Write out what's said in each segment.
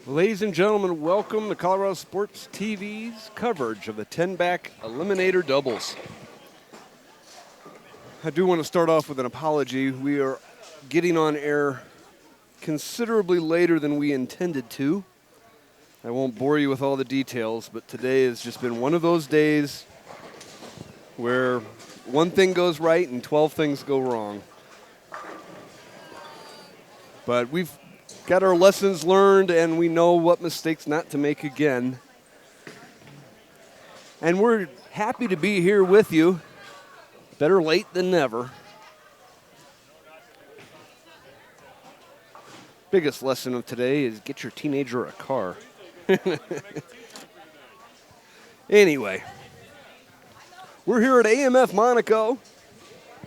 Ladies and gentlemen, welcome to ColoradoSports.TV's coverage of the TenBack Eliminator doubles. I do want to start off with an apology. We are getting on air considerably later than we intended to. I won't bore you with all the details, but today has just been one of those days where one thing goes right and 12 things go wrong. But we've got our lessons learned, and we know what mistakes not to make again. And we're happy to be here with you. Better late than never. Biggest lesson of today is get your teenager a car. Anyway, we're here at AMF Monaco.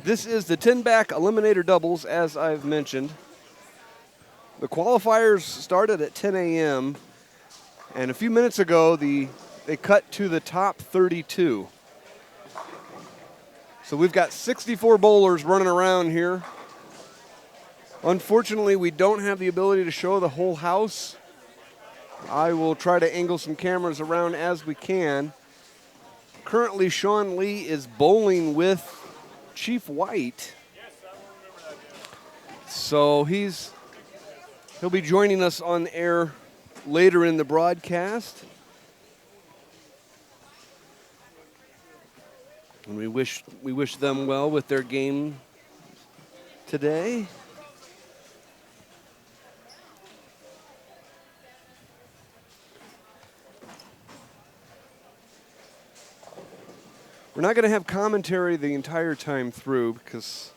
This is the TenBack Eliminator doubles, as I've mentioned. The qualifiers started at 10 a.m., and a few minutes ago, they cut to the top 32. So we've got 64 bowlers running around here. Unfortunately, we don't have the ability to show the whole house. I will try to angle some cameras around as we can. Currently, Sean Lee is bowling with Chief White. So he'll be joining us on air later in the broadcast. And we wish them well with their game today. We're not going to have commentary the entire time through because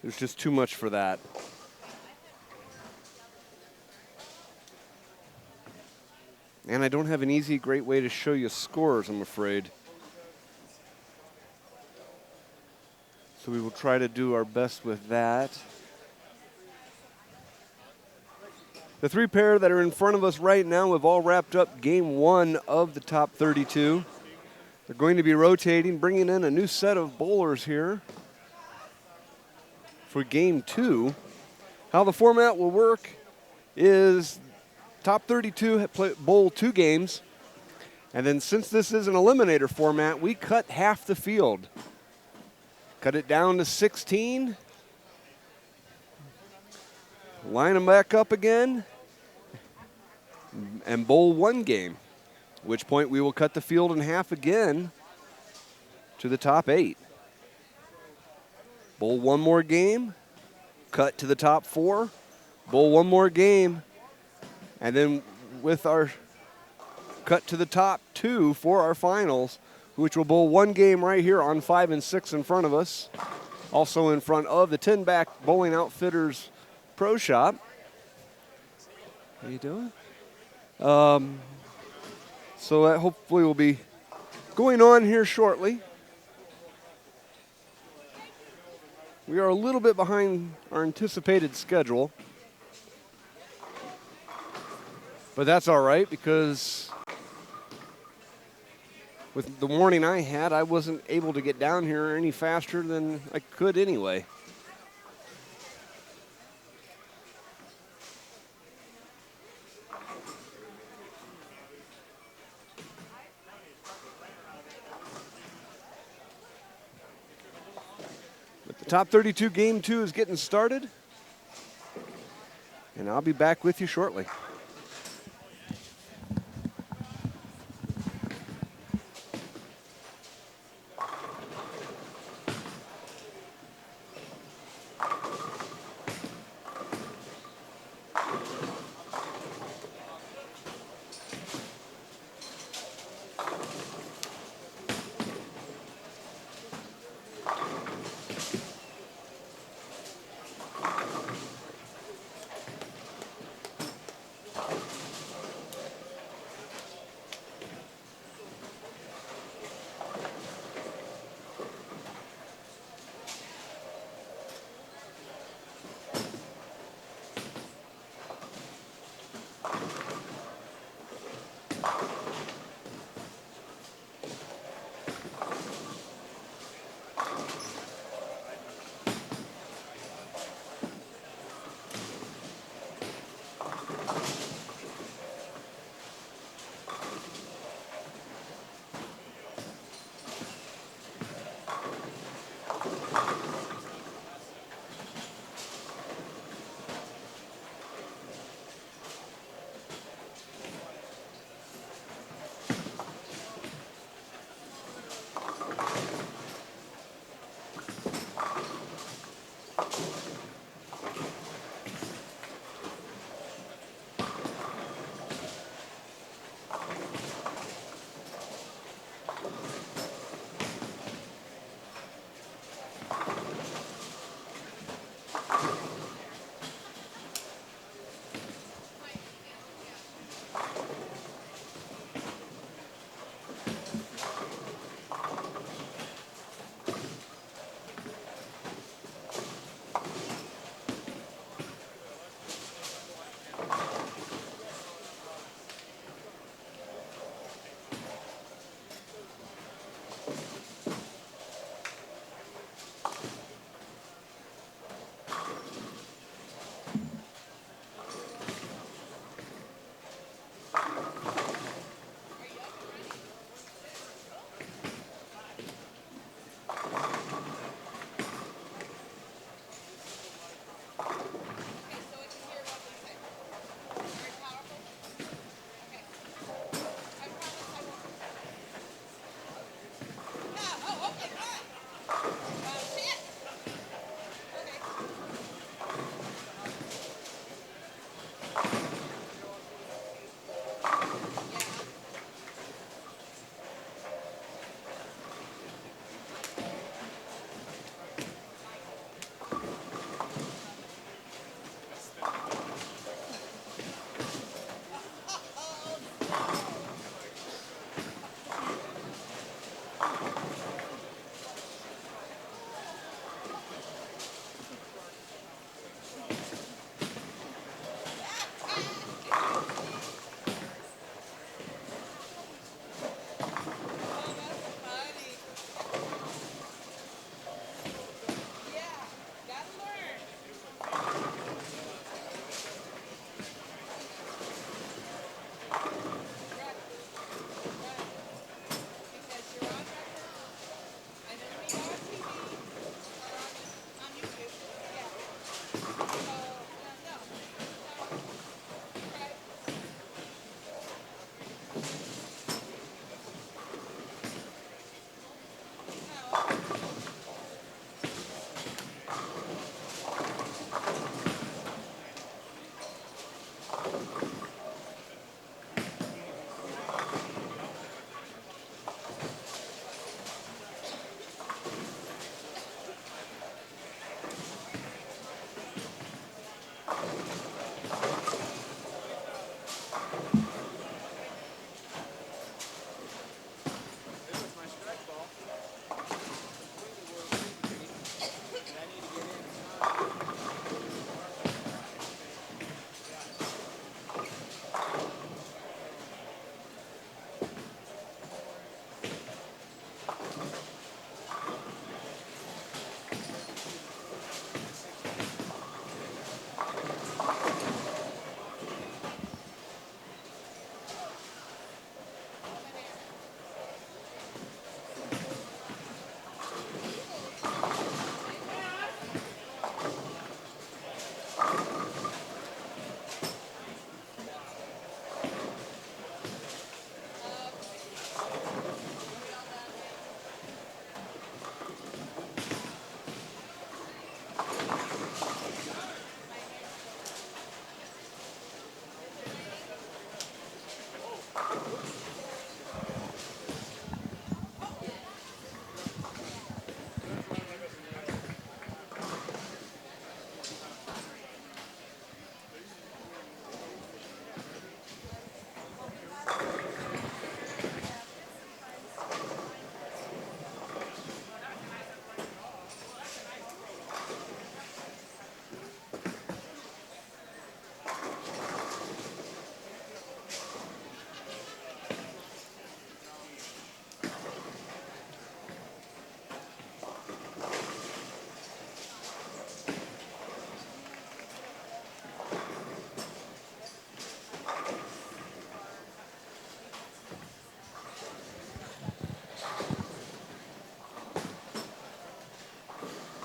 there's just too much for that. And I don't have an easy, great way to show you scores, I'm afraid. So we will try to do our best with that. The three pair that are in front of us right now have all wrapped up game one of the top 32. They're going to be rotating, bringing in a new set of bowlers here for game two. How the format will work is top 32 bowl 2 games, and then since this is an eliminator format, we cut half the field. Cut it down to 16. Line them back up again and bowl 1 game, at which point we will cut the field in half again to the top 8. Bowl 1 more game, cut to the top 4, bowl 1 more game, and then with our cut to the top 2 for our finals, which will bowl 1 game right here on 5 and 6 in front of us. Also in front of the TenBack Bowling Outfitters Pro Shop. How you doing? So that hopefully will be going on here shortly. We are a little bit behind our anticipated schedule. But that's all right because with the warning I had, I wasn't able to get down here any faster than I could anyway. But the top 32 game 2 is getting started, and I'll be back with you shortly.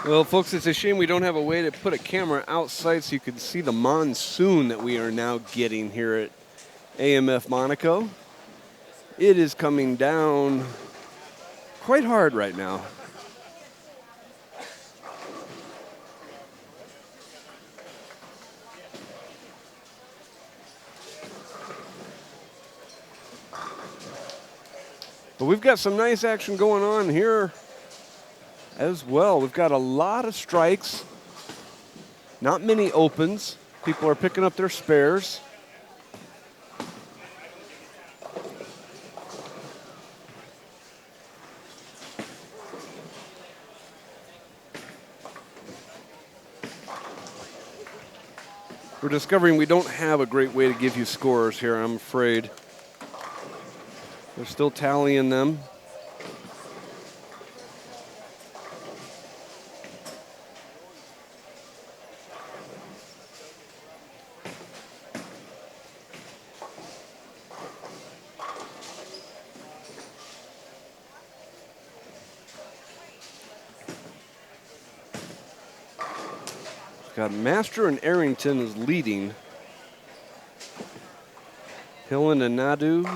Well, folks, it's a shame we don't have a way to put a camera outside so you can see the monsoon that we are now getting here at AMF Monaco. It is coming down quite hard right now. But we've got some nice action going on here as well. We've got a lot of strikes, not many opens. People are picking up their spares. We're discovering we don't have a great way to give you scores here, I'm afraid. They're still tallying them. Got Master and Arrington is leading. Hillen and Nadu.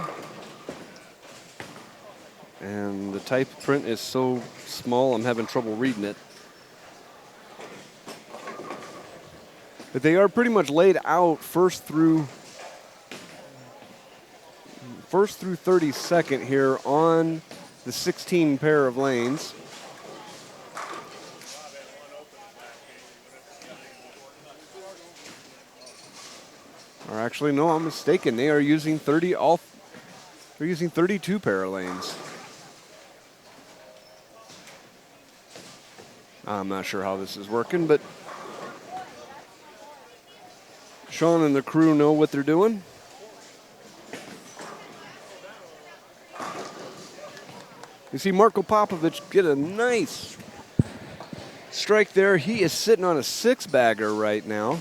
And the type print is so small I'm having trouble reading it. But they are pretty much laid out first through 32nd here on the 16 pair of lanes. Or actually, no, I'm mistaken. They are using 32 pair of lanes. I'm not sure how this is working, but Sean and the crew know what they're doing. You see Marko Popovic get a nice strike there. He is sitting on a 6-bagger right now.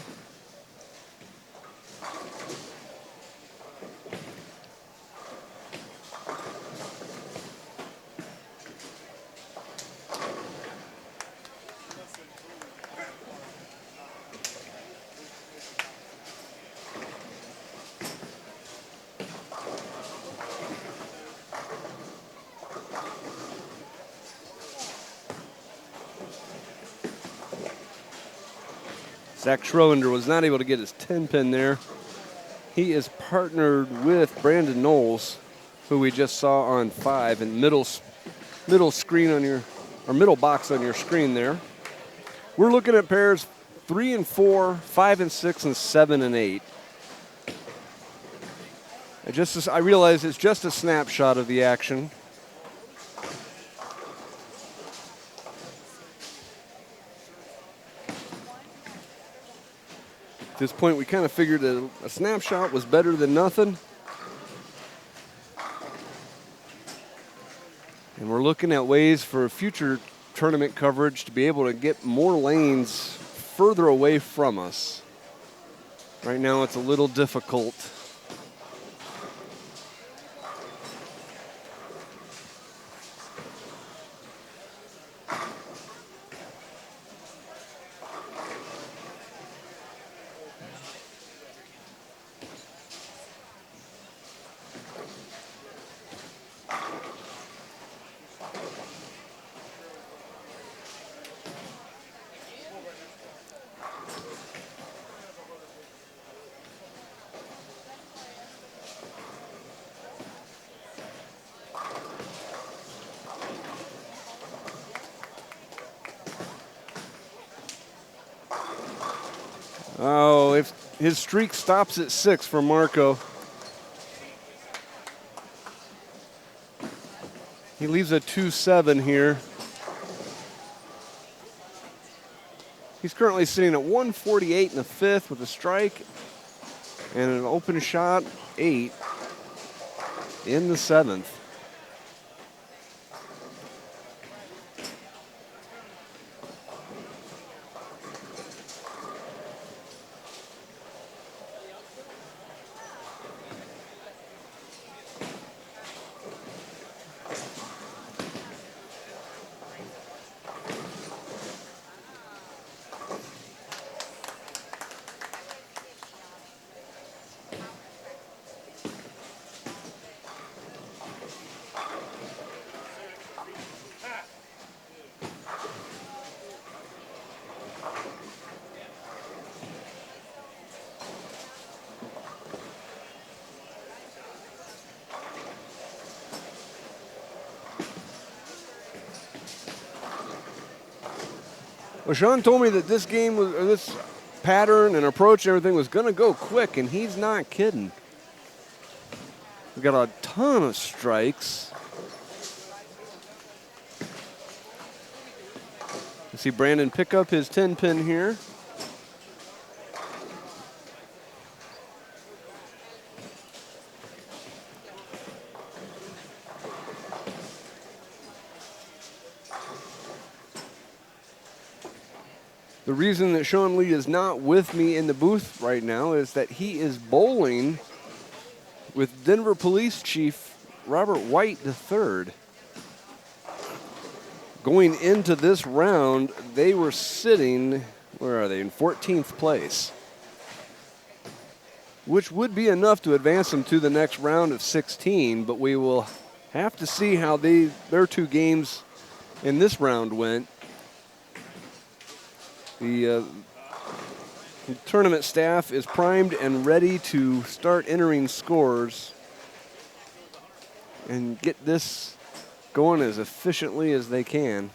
Zach Schroeder was not able to get his 10-pin there. He is partnered with Brandon Knowles, who we just saw on 5 and middle screen on your, or middle box on your screen there. We're looking at pairs 3 and 4, 5 and 6, and 7 and 8. I realize it's just a snapshot of the action. At this point, we kind of figured that a snapshot was better than nothing. And we're looking at ways for future tournament coverage to be able to get more lanes further away from us. Right now, it's a little difficult. Oh, if his streak stops at 6 for Marko. He leaves a 2-7 here. He's currently sitting at 148 in the 5th with a strike and an open shot 8 in the 7th. Well, Sean told me that this game was, or this pattern and approach and everything was going to go quick, and he's not kidding. We got a ton of strikes. You see Brandon pick up his 10-pin here. The reason that Sean Lee is not with me in the booth right now is that he is bowling with Denver Police Chief Robert White III. Going into this round, they were sitting, where are they, in 14th place, which would be enough to advance them to the next round of 16, but we will have to see how their two games in this round went. The tournament staff is primed and ready to start entering scores and get this going as efficiently as they can.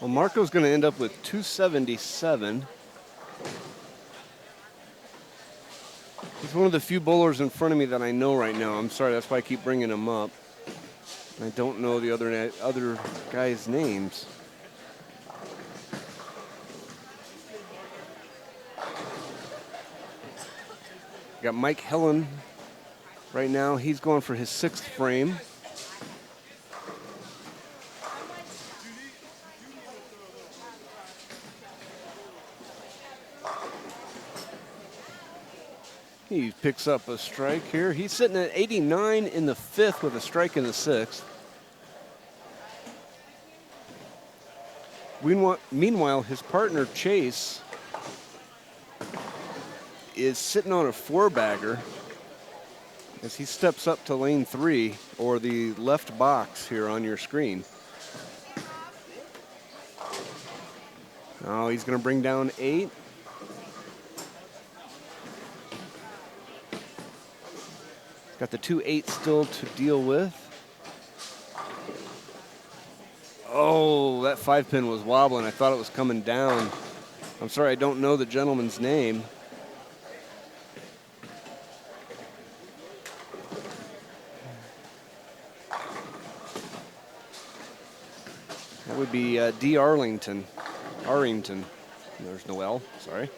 Well, Marco's going to end up with 277. He's one of the few bowlers in front of me that I know right now. I'm sorry, that's why I keep bringing him up. I don't know the other guys' names. Got Mike Helen right now. He's going for his 6th frame. He picks up a strike here. He's sitting at 89 in the 5th with a strike in the 6th. Meanwhile, his partner Chase is sitting on a 4-bagger as he steps up to lane 3, or the left box here on your screen. Oh, he's going to bring down 8. Got the 2-8 still to deal with. Oh, that 5-pin was wobbling. I thought it was coming down. I'm sorry, I don't know the gentleman's name. That would be D. Arlington. There's no L, sorry.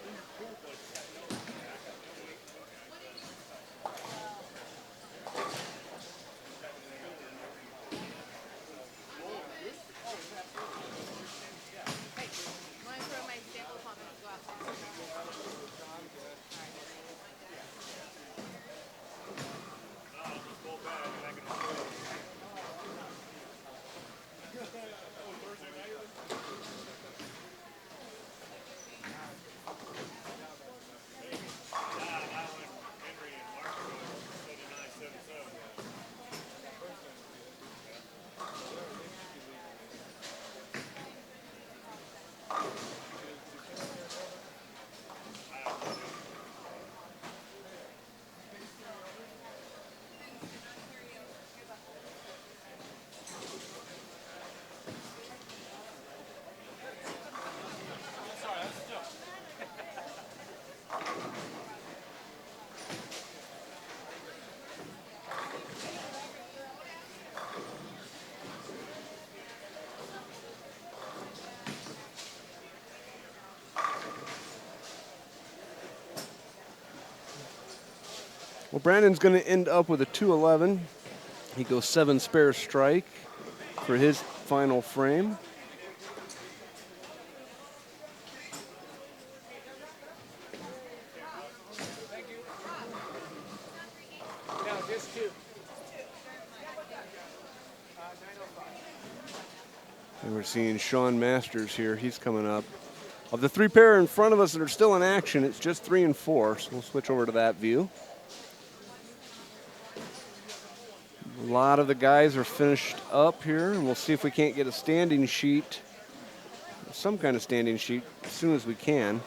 Well, Brandon's going to end up with a 211. He goes 7 spare strike for his final frame. And we're seeing Sean Masters here. He's coming up. Of the 3 pair in front of us that are still in action, it's just 3 and 4. So we'll switch over to that view. A lot of the guys are finished up here, and we'll see if we can't get a standing sheet, some kind of standing sheet, as soon as we can.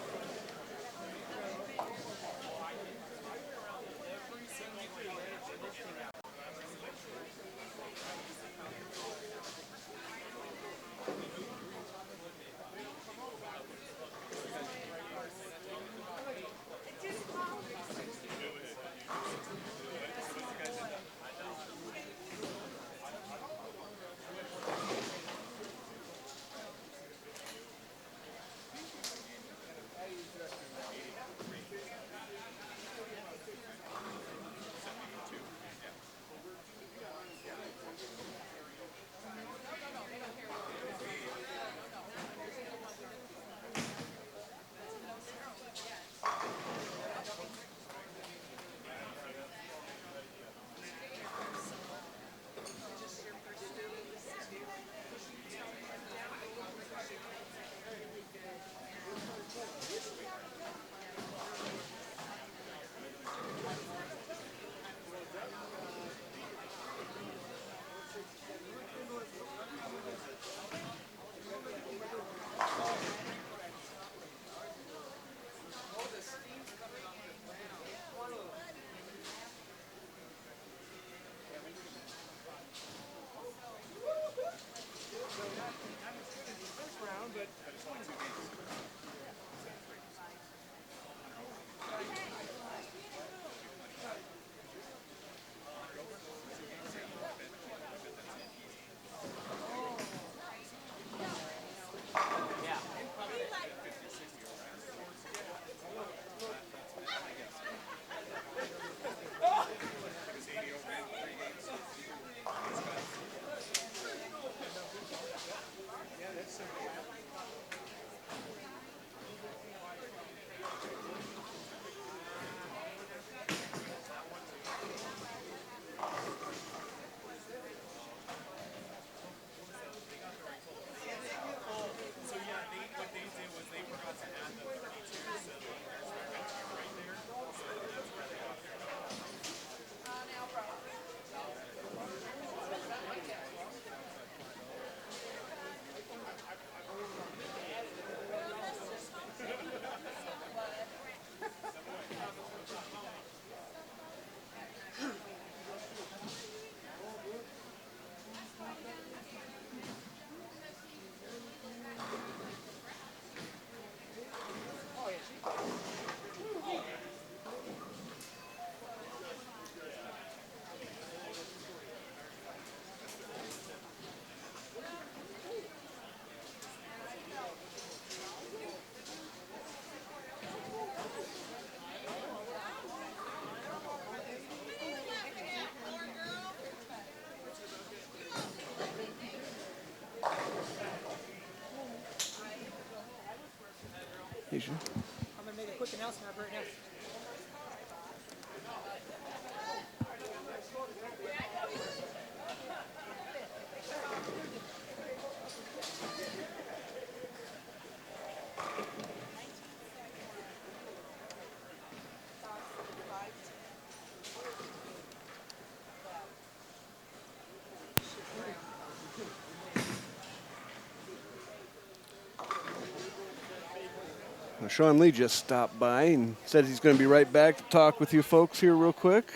Asia. I'm going to make a quick announcement right now. Well, Sean Lee just stopped by and said he's going to be right back to talk with you folks here real quick.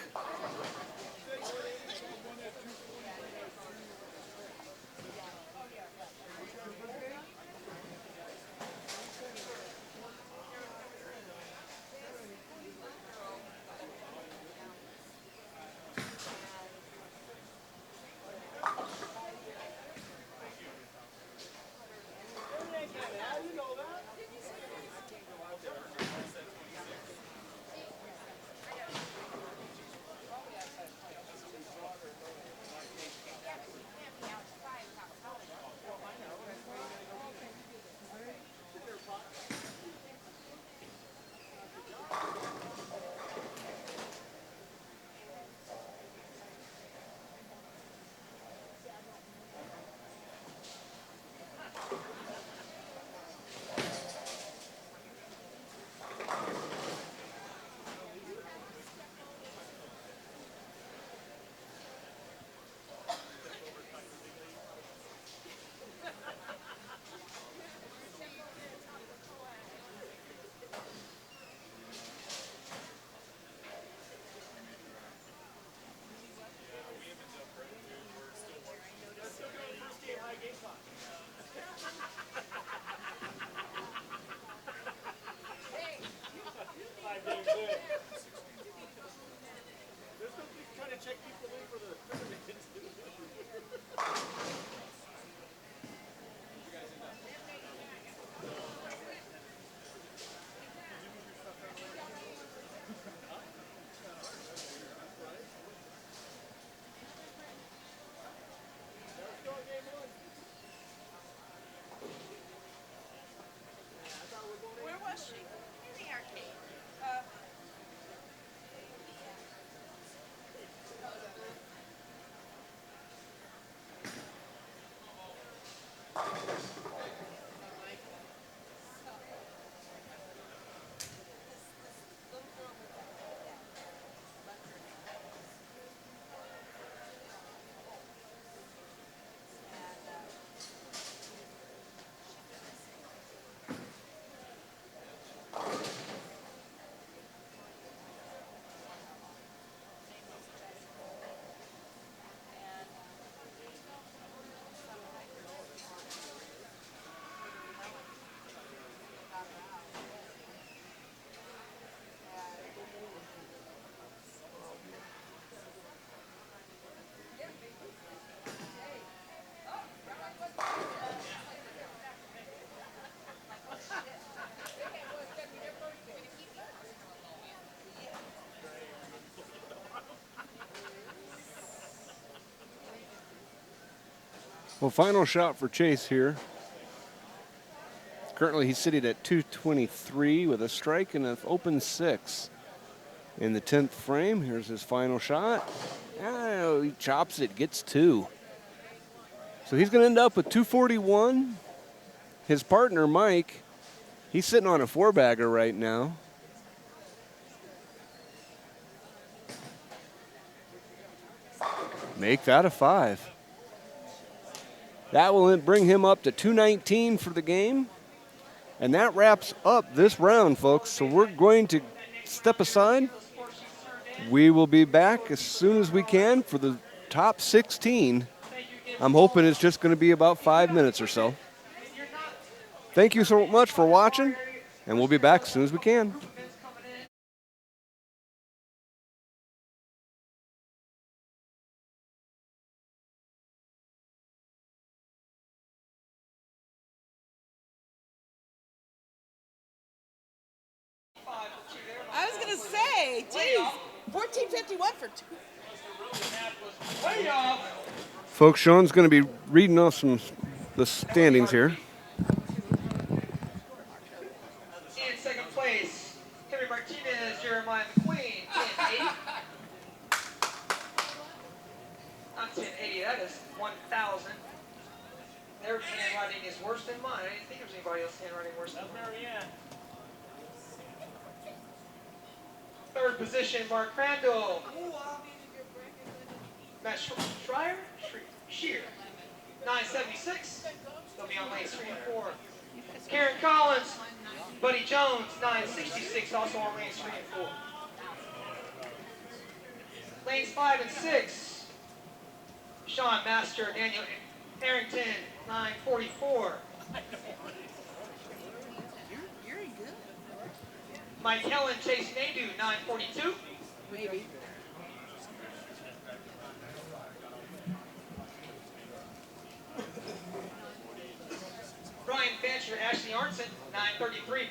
Where was she? In the arcade. Well, final shot for Chase here. Currently, he's sitting at 223 with a strike and an open 6. In the 10th frame, here's his final shot. Oh, he chops it, gets 2. So he's going to end up with 241. His partner, Mike, he's sitting on a 4-bagger right now. Make that a 5. That will bring him up to 219 for the game. And that wraps up this round, folks. So we're going to step aside. We will be back as soon as we can for the top 16. I'm hoping it's just going to be about 5 minutes or so. Thank you so much for watching, and we'll be back as soon as we can. I was going to say, geez, 1451 for 2. Folks, Sean's going to be reading off the standings here. It's worse than mine. I didn't think there was anybody else handwriting worse than mine. Third position, Mark Crandall. Matt Schreier? Shear. 976. They'll be on lanes 3 and 4. Karen Collins. Buddy Jones, 966, also on lanes 3 and 4. Lanes 5 and 6. Sean Master, Daniel Harrington, 944. You're good. Mike Helen, Chase Nadu, 942. Maybe. Brian Fancher, Ashley Arnson, 933.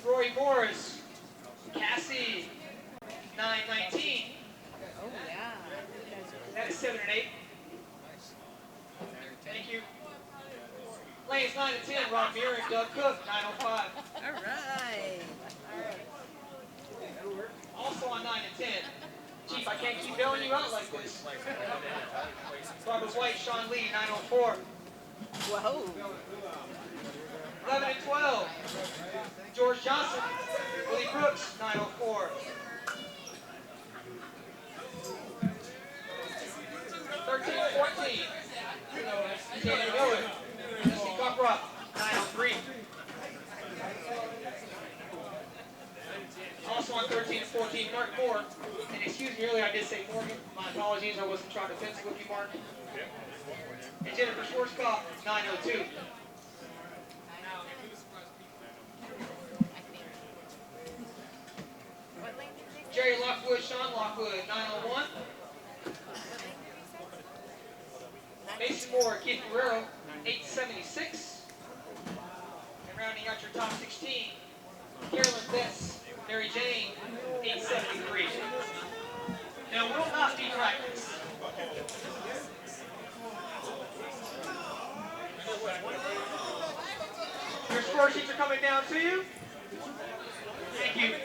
Roy Morris, Cassie, 919. Oh, yeah. That is 7 and 8. Thank you. Lanes 9 and 10, Rob Muir and Doug Cook, 905. All right. Also on 9 and 10. Chief, I can't keep bailing you out like this. Robert White, Sean Lee, 904. Whoa. 11 and 12. George Johnson, Willie Brooks, 904. 13 and 14. Tanner Miller, Jesse Cockroft, 903. Also on 13 and 14, Mark Moore. And excuse me, earlier I did say Morgan. My apologies, I wasn't trying to pencil with you, Mark. And Jennifer Schwarzkopf, 902. Jerry Lockwood, Sean Lockwood, 901. Mason Moore, Keith Guerrero, 876. And rounding out your top 16, Carolyn Betts, Mary Jane, 873. Now, will not be practice. Your score sheets are coming down to you. Thank you.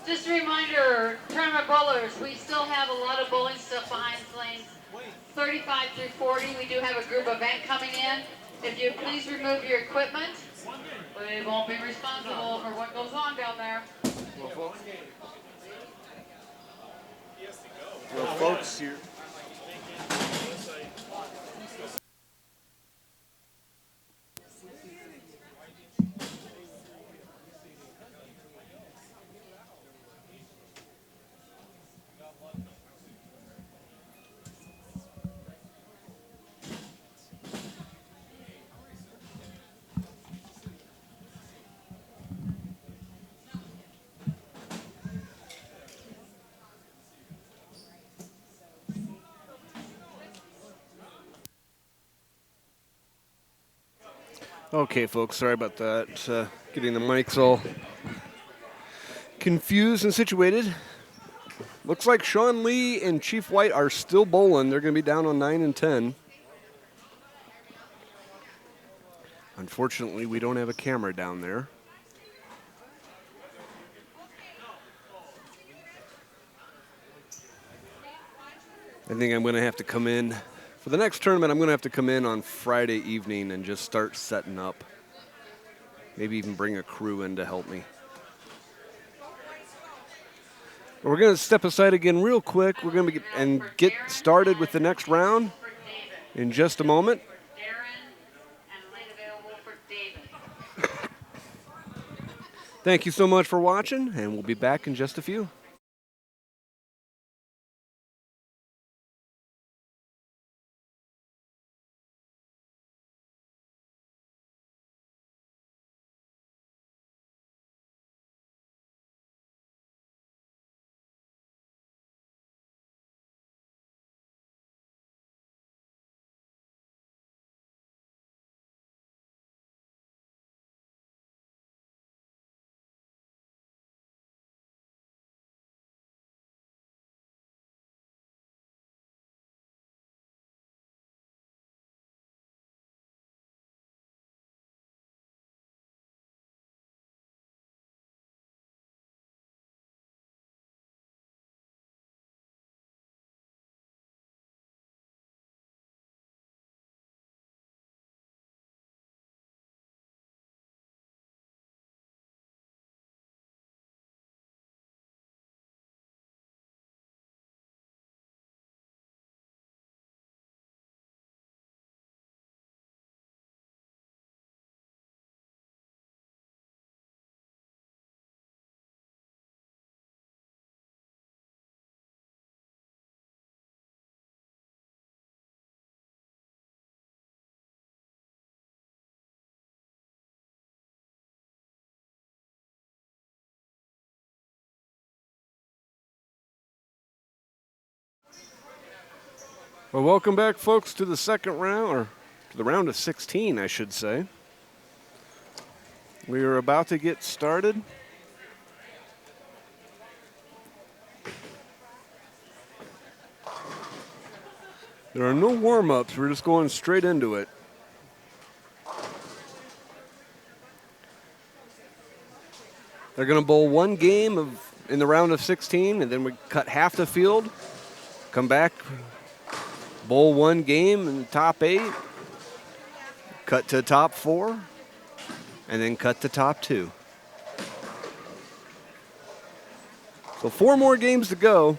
Just a reminder, tournament bowlers, we still have a lot of bowling stuff behind lanes 35 through 40. We do have a group event coming in. If you please remove your equipment, we won't be responsible for what goes on down there. Well, folks, here. Okay, folks, sorry about that. Getting the mics all confused and situated. Looks like Sean Lee and Chief White are still bowling. They're going to be down on 9 and 10. Unfortunately, we don't have a camera down there. I think I'm going to have to come in. For the next tournament, I'm going to have to come in on Friday evening and just start setting up. Maybe even bring a crew in to help me. But we're going to step aside again real quick. We're going to get started with the next round in just a moment. Thank you so much for watching, and we'll be back in just a few. Well, welcome back, folks, to the second round, or to the round of 16, I should say. We are about to get started. There are no warm-ups. We're just going straight into it. They're going to bowl one game in the round of 16, and then we cut half the field, come back, bowl one game in the top 8, cut to the top 4, and then cut to top 2. So 4 more games to go.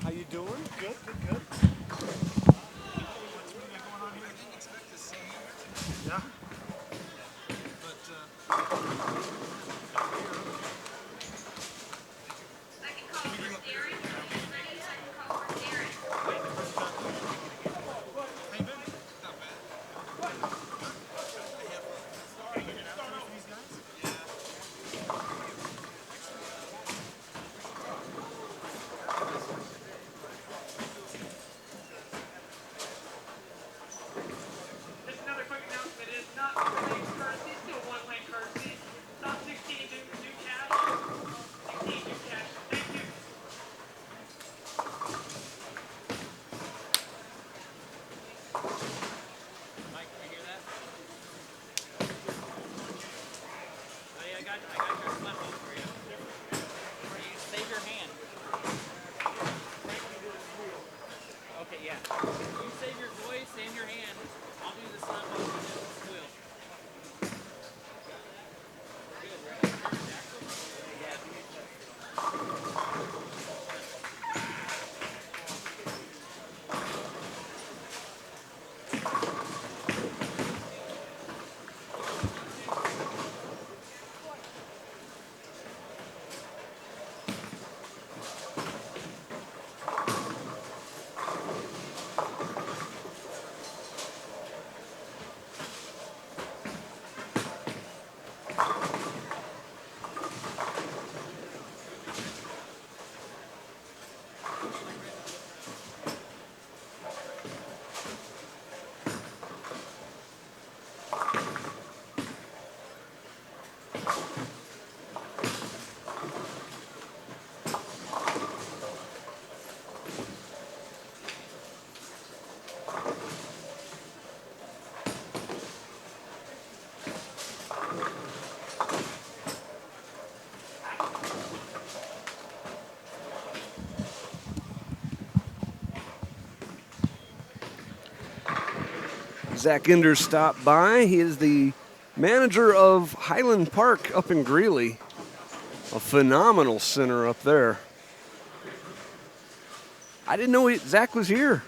How you doing? Good, good, good. Yeah. Just another quick announcement. It is not two-lane courtesy, still one-lane courtesy. Top 16 new cash. 16 new cash. Thank you. Mike, can you hear that? Oh, yeah, I got your slap on for you. You save your hand. Okay, yeah. You save your voice and your hand. I'll do the slap on for the squeal. Good, right? Zach Enders stopped by. He is the manager of Highland Park up in Greeley. A phenomenal center up there. I didn't know Zach was here.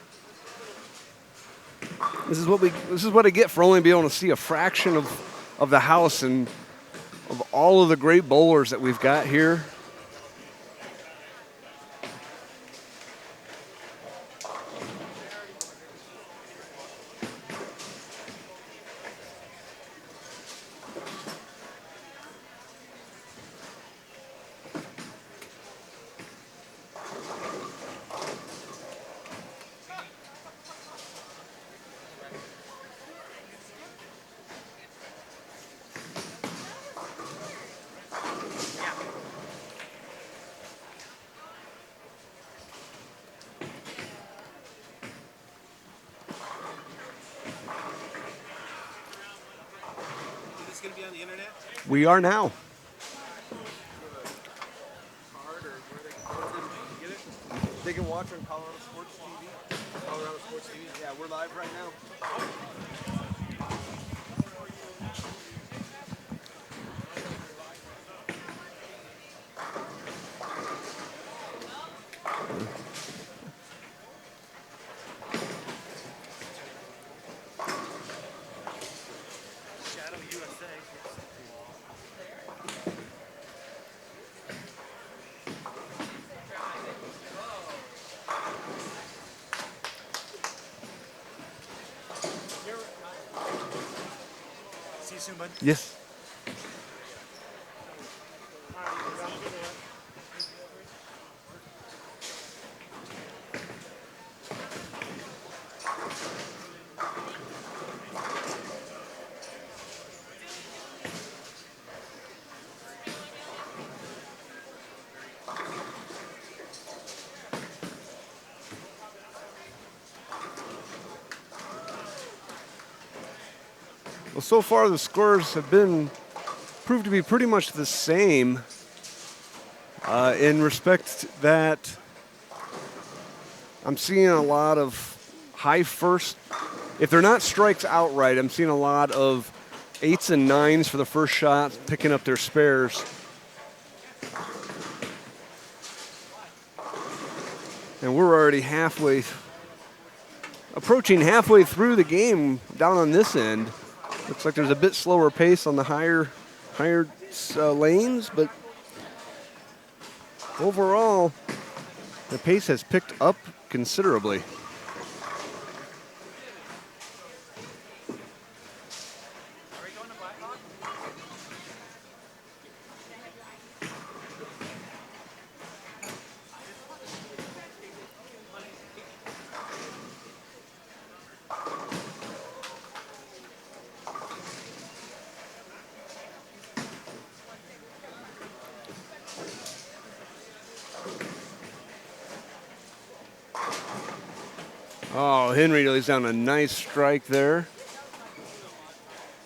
This is what I get for only being able to see a fraction of the house and of all of the great bowlers that we've got here. Is this going to be on the internet? We are now. Card or where they can get it? They can watch on ColoradoSports.TV. ColoradoSports.TV. Yeah, we're live right now. Shadow USA. See you soon, bud. Yes. Well, so far the scores have proved to be pretty much the same in respect that I'm seeing a lot of high first. If they're not strikes outright, I'm seeing a lot of 8s and 9s for the first shot, picking up their spares. And we're already approaching halfway through the game down on this end. Looks like there's a bit slower pace on the higher lanes, but overall, the pace has picked up considerably. Oh, Henry lays down a nice strike there.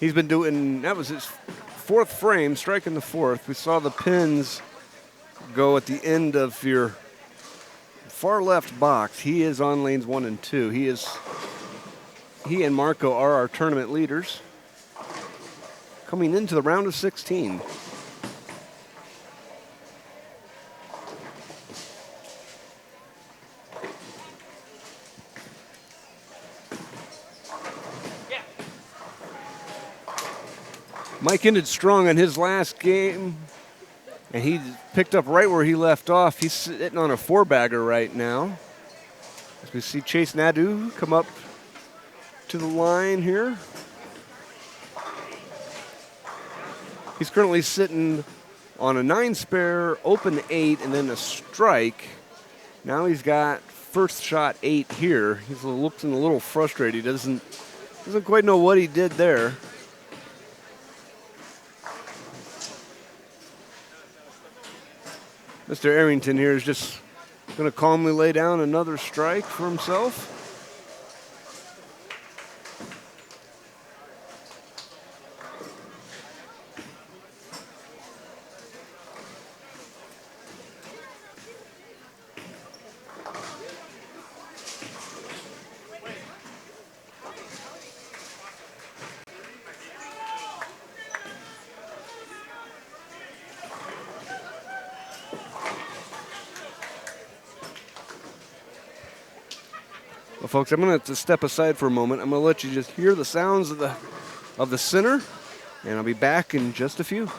He's been that was his fourth frame, striking the fourth. We saw the pins go at the end of your far left box. He is on lanes 1 and 2. He and Marco are our tournament leaders coming into the round of 16. Mike ended strong on his last game, and he picked up right where he left off. He's sitting on a 4-bagger right now. As we see Chase Nadeau come up to the line here. He's currently sitting on a 9-spare, open 8, and then a strike. Now he's got first shot 8 here. He's looking a little frustrated. He doesn't quite know what he did there. Mr. Arrington here is just going to calmly lay down another strike for himself. Well, folks, I'm going to have to step aside for a moment. I'm going to let you just hear the sounds of the center, and I'll be back in just a few.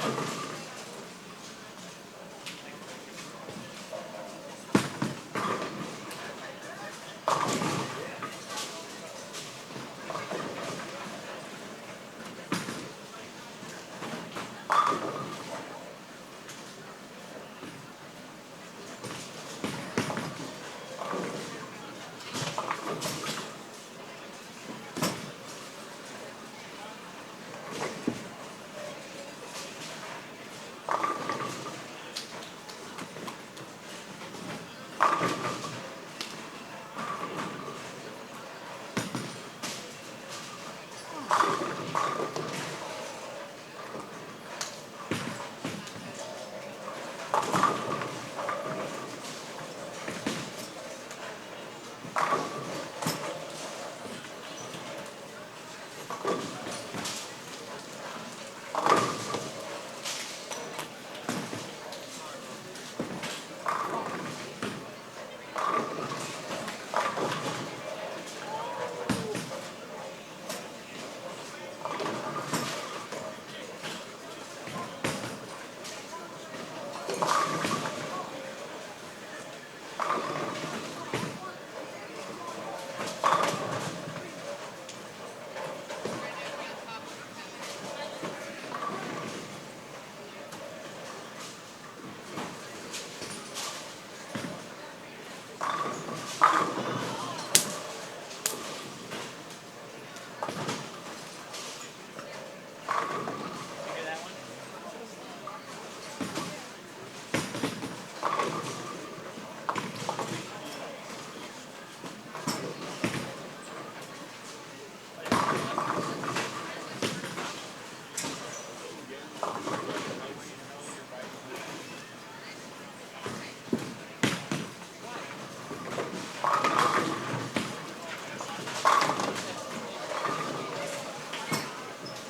Hear that one?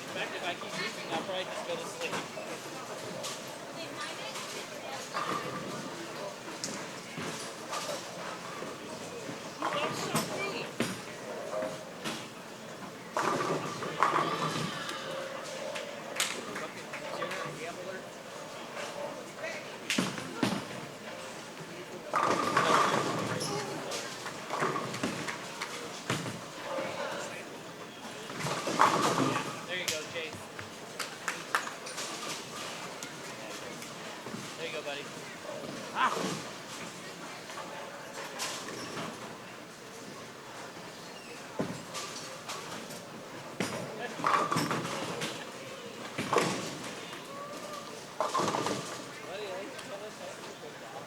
In fact, if I keep moving, I'll probably just go to sleep. There you go, Chase. There you go, buddy. Ah! Buddy, I like to tell us how to put that.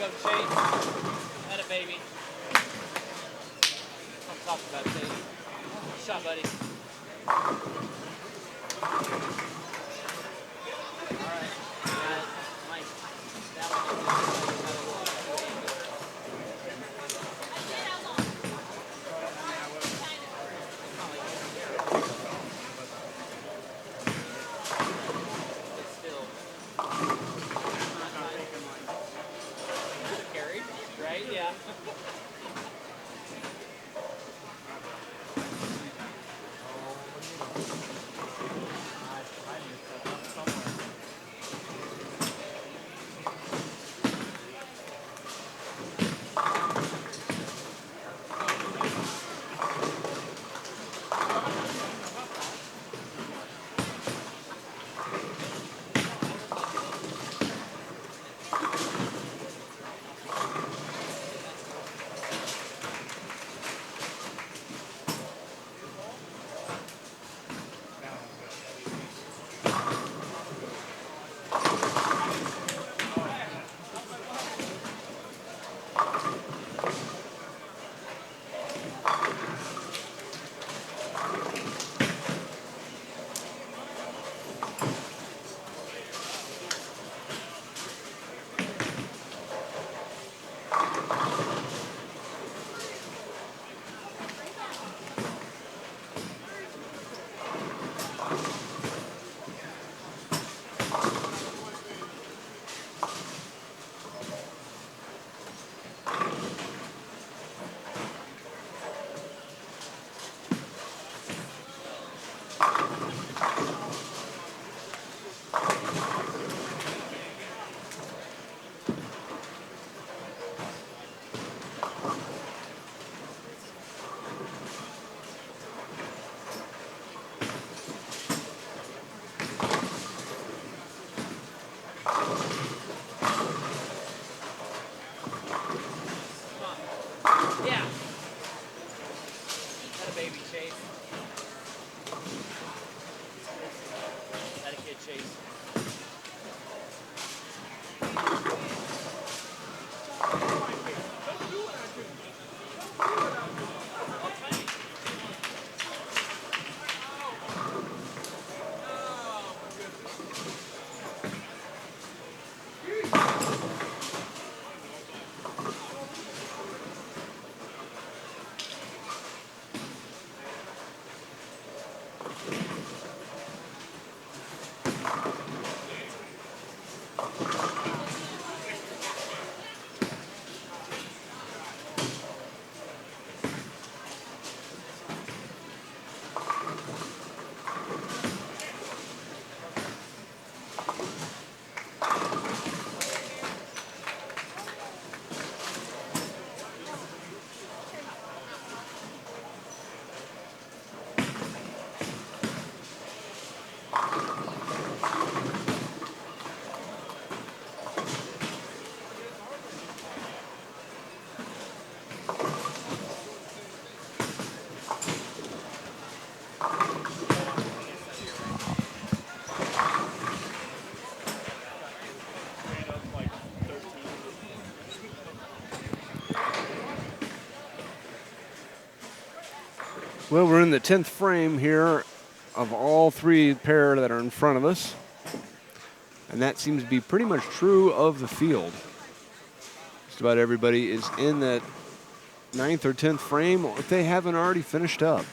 go, Chase. Had a baby. I'm talking about Chase. Good shot, buddy. All right. Got it. Nice. That one is still. Carried, right? Yeah. Yeah. Had a baby, Chase. Had a kid, Chase. Well, we're in the 10th frame here of all three pair that are in front of us. And that seems to be pretty much true of the field. Just about everybody is in that 9th or 10th frame if they haven't already finished up.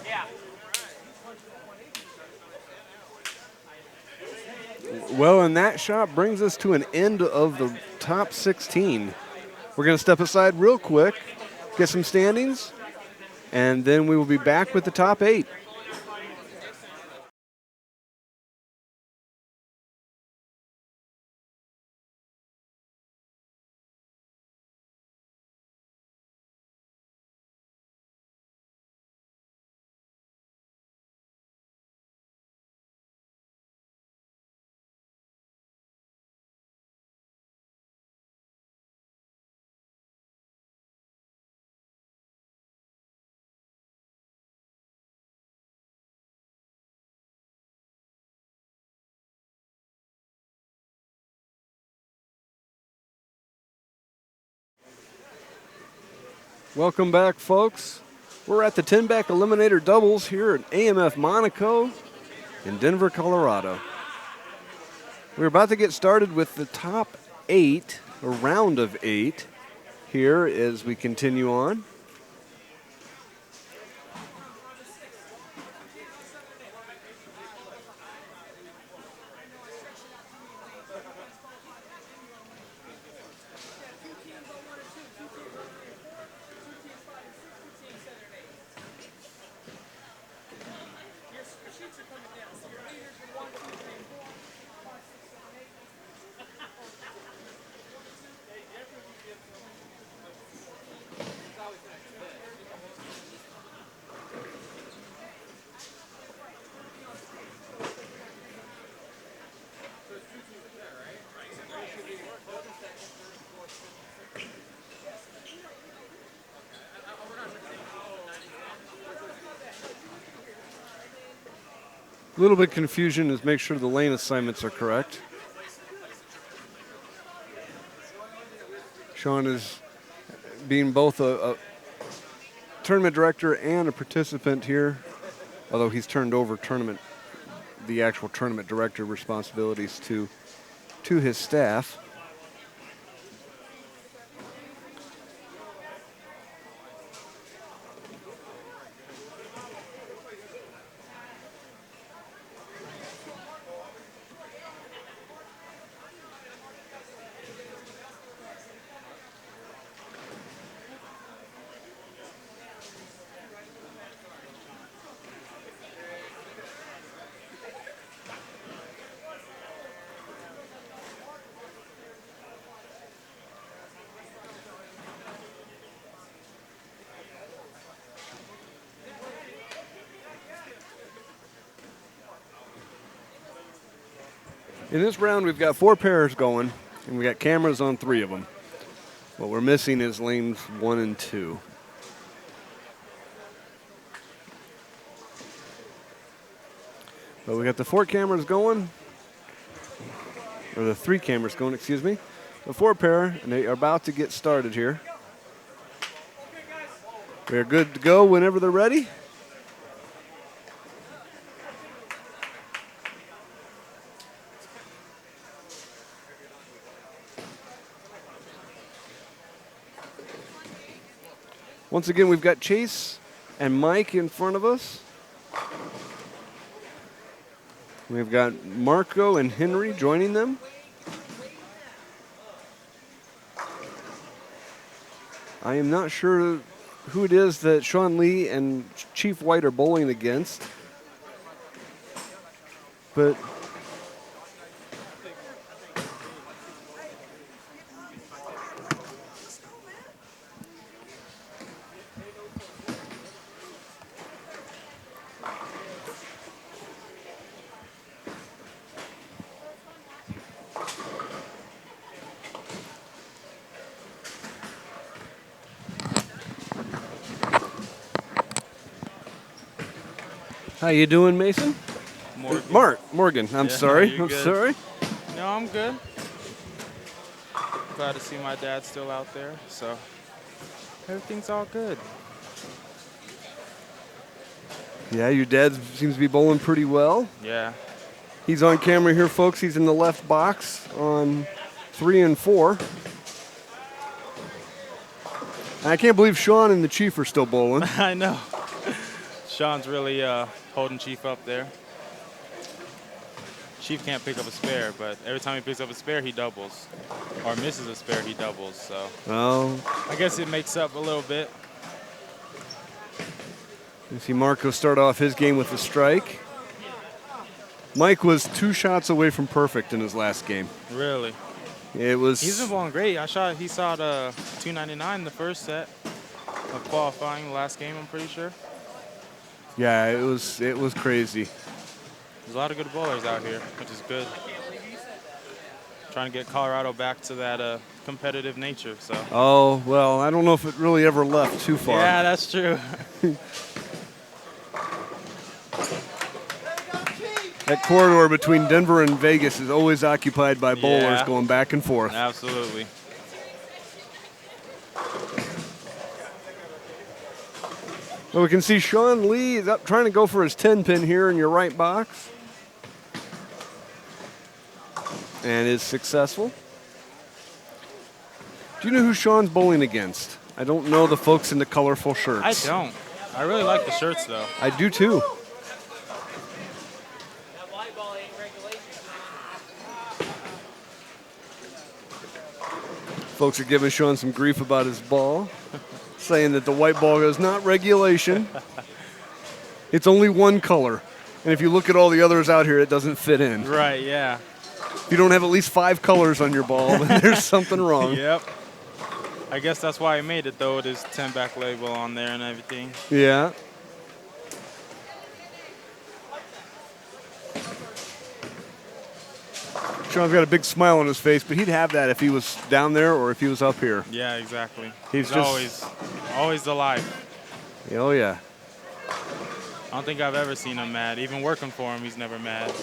Yeah. Well, and that shot brings us to an end of the top 16. We're going to step aside real quick, get some standings, and then we will be back with the top 8. Welcome back, folks. We're at the TenBack Eliminator doubles here at AMF Monaco in Denver, Colorado. We're about to get started with the top 8, a round of 8, here as we continue on. A little bit of confusion is make sure the lane assignments are correct. Sean is being both a tournament director and a participant here, although he's turned over the actual tournament director responsibilities to his staff. In this round, we've got 4 pairs going, and we got cameras on 3 of them. What we're missing is lanes 1 and 2. But we got the 4 cameras going, or the 3 cameras going, excuse me. The 4 pair, and they are about to get started here. We are good to go whenever they're ready. Once again, we've got Chase and Mike in front of us. We've got Marco and Henry joining them. I am not sure who it is that Sean Lee and Chief White are bowling against, but how you doing, Mason? Morgan. I'm sorry. You're I'm good. sorry. No, I'm good. Glad to see my dad still out there, so everything's all good. Yeah, your dad seems to be bowling pretty well. Yeah. He's on camera here, folks. He's in the left box on 3 and 4. And I can't believe Sean and the Chief are still bowling. I know. Sean's really holding Chief up there. Chief can't pick up a spare, but every time he picks up a spare, he doubles. Or misses a spare, he doubles. So I guess it makes up a little bit. You see Marco start off his game with a strike. Mike was 2 shots away from perfect in his last game. Really? It was. He's been going great. He shot 299 the first set of qualifying the last game, I'm pretty sure. Yeah, it was crazy. There's a lot of good bowlers out here, which is good. Trying to get Colorado back to that competitive nature. So. Oh, well, I don't know if it really ever left too far. Yeah, that's true. That corridor between Denver and Vegas is always occupied by bowlers going back and forth. Absolutely. Well, we can see Sean Lee is up trying to go for his 10-pin here in your right box. And is successful. Do you know who Sean's bowling against? I don't know the folks in the colorful shirts. I don't. I really like the shirts, though. I do, too. Folks are giving Sean some grief about his ball, saying that the white ball is not regulation. It's only one color. And if you look at all the others out here, it doesn't fit in. Right, yeah. If you don't have at least 5 colors on your ball, then there's something wrong. Yep. I guess that's why I made it, though. It is TenBack label on there and everything. Yeah. Sean's got a big smile on his face, but he'd have that if he was down there or if he was up here. Yeah, exactly. He's just always alive. Oh, yeah. I don't think I've ever seen him mad. Even working for him, he's never mad.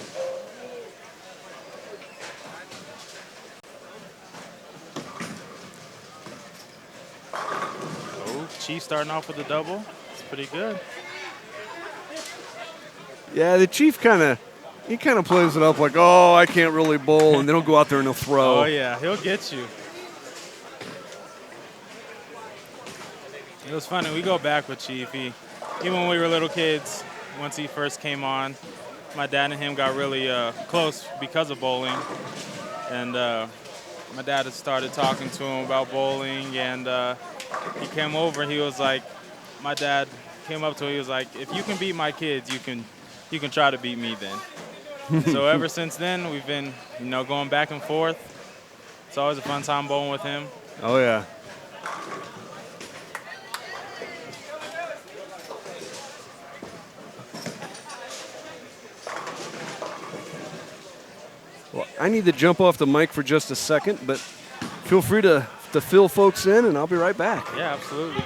Oh, Chief starting off with a double. It's pretty good. Yeah, the Chief kind of plays it up like, oh, I can't really bowl, and then he'll go out there and he'll throw. Oh, yeah, he'll get you. It was funny. We go back with Chief. Even when we were little kids, once he first came on, my dad and him got really close because of bowling. And my dad had started talking to him about bowling, and he came over and he was like, my dad came up to him, he was like, if you can beat my kids, you can try to beat me then. So ever since then, we've been, going back and forth. It's always a fun time bowling with him. Oh, yeah. Well, I need to jump off the mic for just a second, but feel free to fill folks in, and I'll be right back. Yeah, absolutely.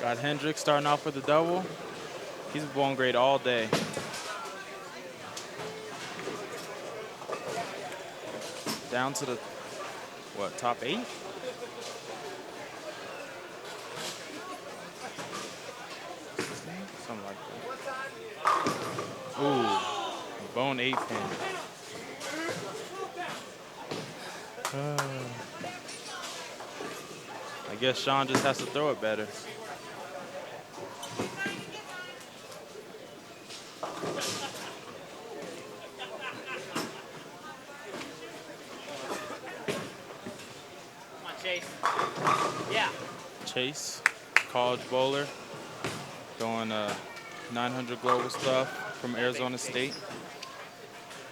Got Hendricks starting off with a double. He's been bowling great all day. Down to the, top 8? Something like that. Ooh, bone 8-pin. I guess Sean just has to throw it better. Chase, college bowler, going 900 global stuff from Arizona State.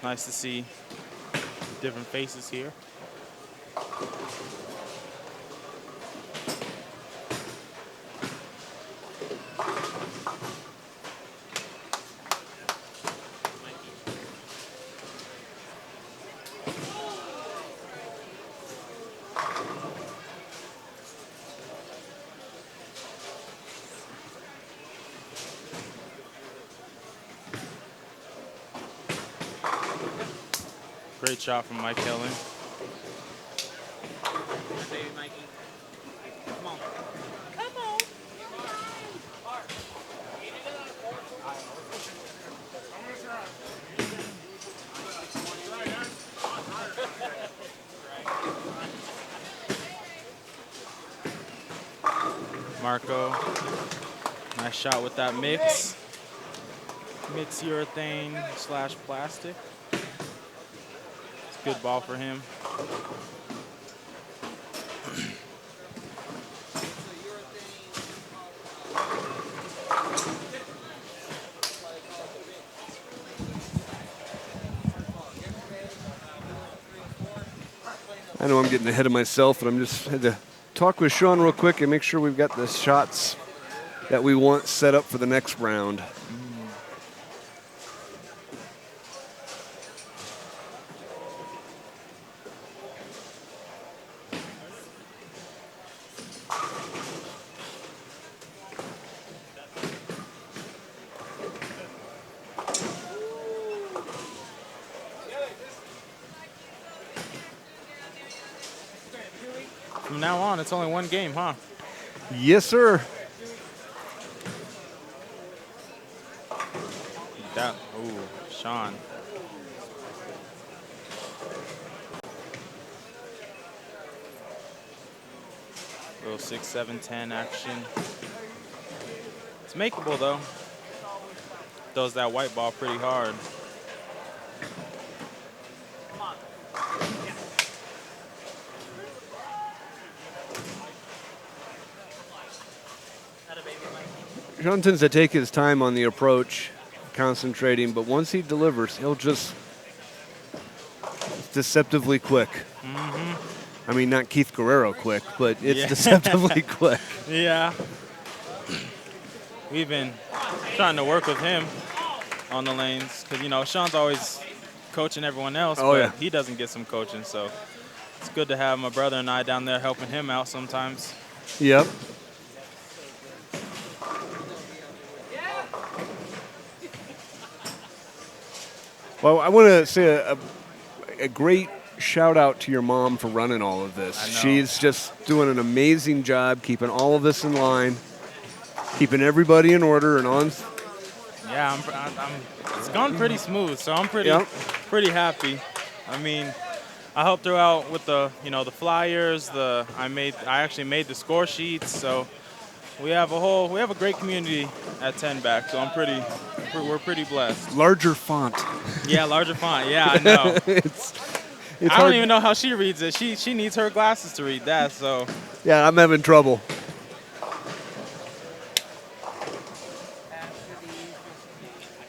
Nice to see different faces here. Great shot from Mike Helen. Come on. Marco. Nice shot with that mix. Mix urethane / plastic. It's a good ball for him. I know I'm getting ahead of myself, but I'm just had to talk with Sean real quick and make sure we've got the shots that we want set up for the next round. From now on, it's only one game, huh? Yes, sir. That, ooh, Sean. Little 6, 7, 10 action. It's makeable though. Throws that white ball pretty hard. Sean tends to take his time on the approach, concentrating, but once he delivers, he'll just deceptively quick. I mean, not Keith Guerrero quick, but it's deceptively quick. Yeah. We've been trying to work with him on the lanes because, you know, Sean's always coaching everyone else, but he doesn't get some coaching, so it's good to have my brother and I down there helping him out sometimes. Yep. Well, I want to say a great shout out to your mom for running all of this. She's just doing an amazing job keeping all of this in line, keeping everybody in order and on. Yeah, it's gone pretty smooth, so I'm pretty happy. I mean, I helped her out with the the flyers. I actually made the score sheets, so we have a great community at TenBack, so we're pretty blessed. Larger font. Yeah, larger font. Yeah, I know. I don't even know how she reads it. She needs her glasses to read that, so. Yeah, I'm having trouble.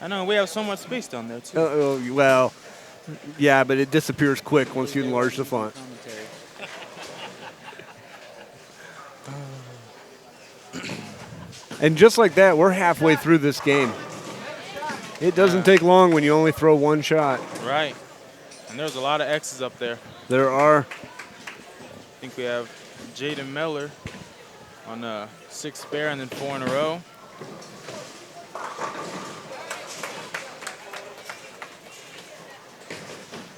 I know, we have so much space down there, too. Well, yeah, but it disappears quick once you enlarge the font. And just like that, we're halfway through this game. It doesn't take long when you only throw one shot. Right. And there's a lot of X's up there. There are. I think we have Jaden Miller on 6 spare and then 4 in a row.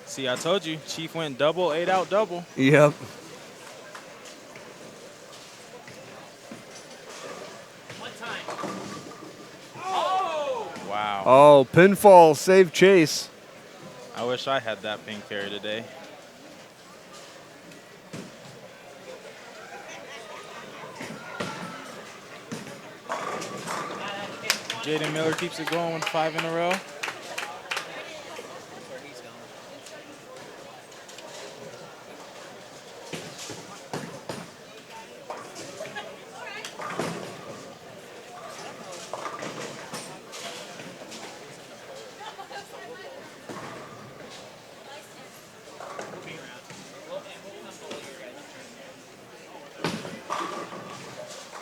See, I told you, Chief went double, 8 out double. Yep. Wow. Oh, pinfall, save chase. I wish I had that pin carry today. Jaden Miller keeps it going with 5 in a row.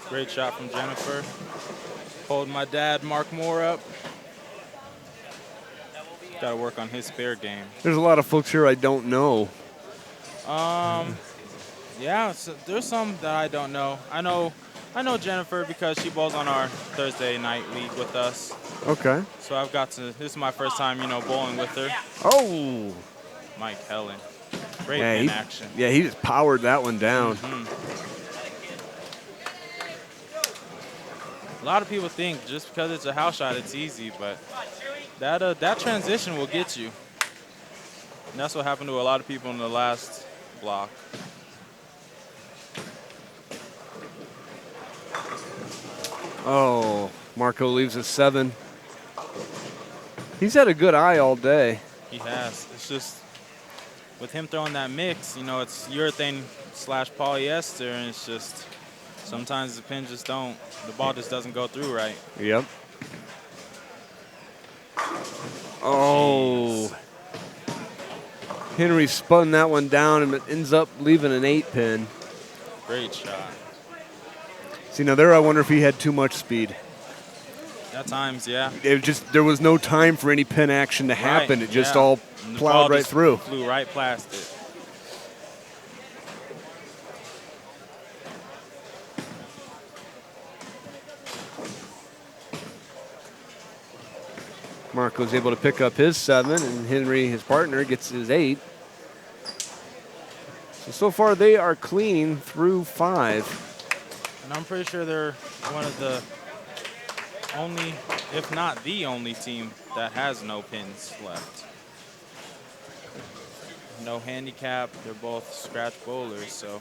Great shot from Jennifer. Holding my dad, Mark Moore, up. Got to work on his spare game. There's a lot of folks here I don't know. Yeah, so there's some that I don't know. I know Jennifer because she bowls on our Thursday night league with us. Okay. So this is my first time, bowling with her. Oh. Mike Helen. Great pin action. Yeah, he just powered that one down. A lot of people think just because it's a house shot, it's easy, but that transition will get you. And that's what happened to a lot of people in the last block. Oh, Marco leaves a 7. He's had a good eye all day. He has. It's just with him throwing that mix, you know, it's urethane / polyester, and it's just sometimes the pin just don't, the ball just doesn't go through right. Yep. Oh. Jeez. Henry spun that one down and it ends up leaving an 8 pin. Great shot. See, now there I wonder if he had too much speed. At times, yeah. It just, there was no time for any pin action to happen. Right, It just yeah. all And the plowed ball right just through. Flew right past it. Marco's able to pick up his 7, and Henry, his partner, gets his 8. So far they are clean through 5. And I'm pretty sure they're one of the only, if not the only team that has no pins left. No handicap. They're both scratch bowlers, so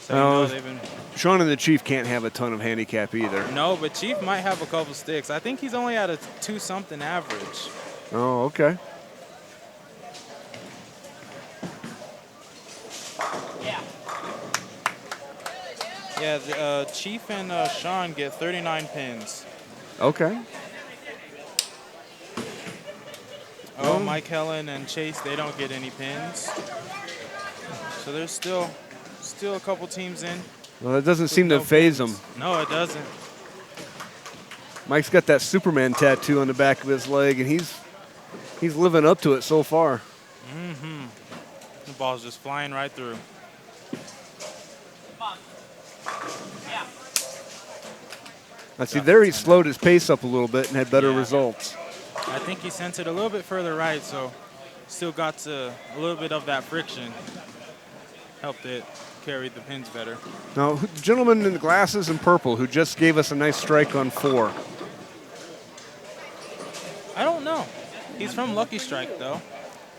you know they've been. Sean and the Chief can't have a ton of handicap either. No, but Chief might have a couple sticks. I think he's only at a 2-something average. Oh, okay. Yeah, Chief and Sean get 39 pins. Okay. Oh, Mike Helen and Chase, they don't get any pins. So there's still a couple teams in. Well, it doesn't seem to phase him. No, it doesn't. Mike's got that Superman tattoo on the back of his leg, and he's living up to it so far. Mm-hmm. The ball's just flying right through. I see there he slowed his pace up a little bit and had better results. I think he sent it a little bit further right, so still got to a little bit of that friction. Helped it carry the pins better. Now, the gentleman in the glasses and purple who just gave us a nice strike on 4. I don't know. He's from Lucky Strike, though.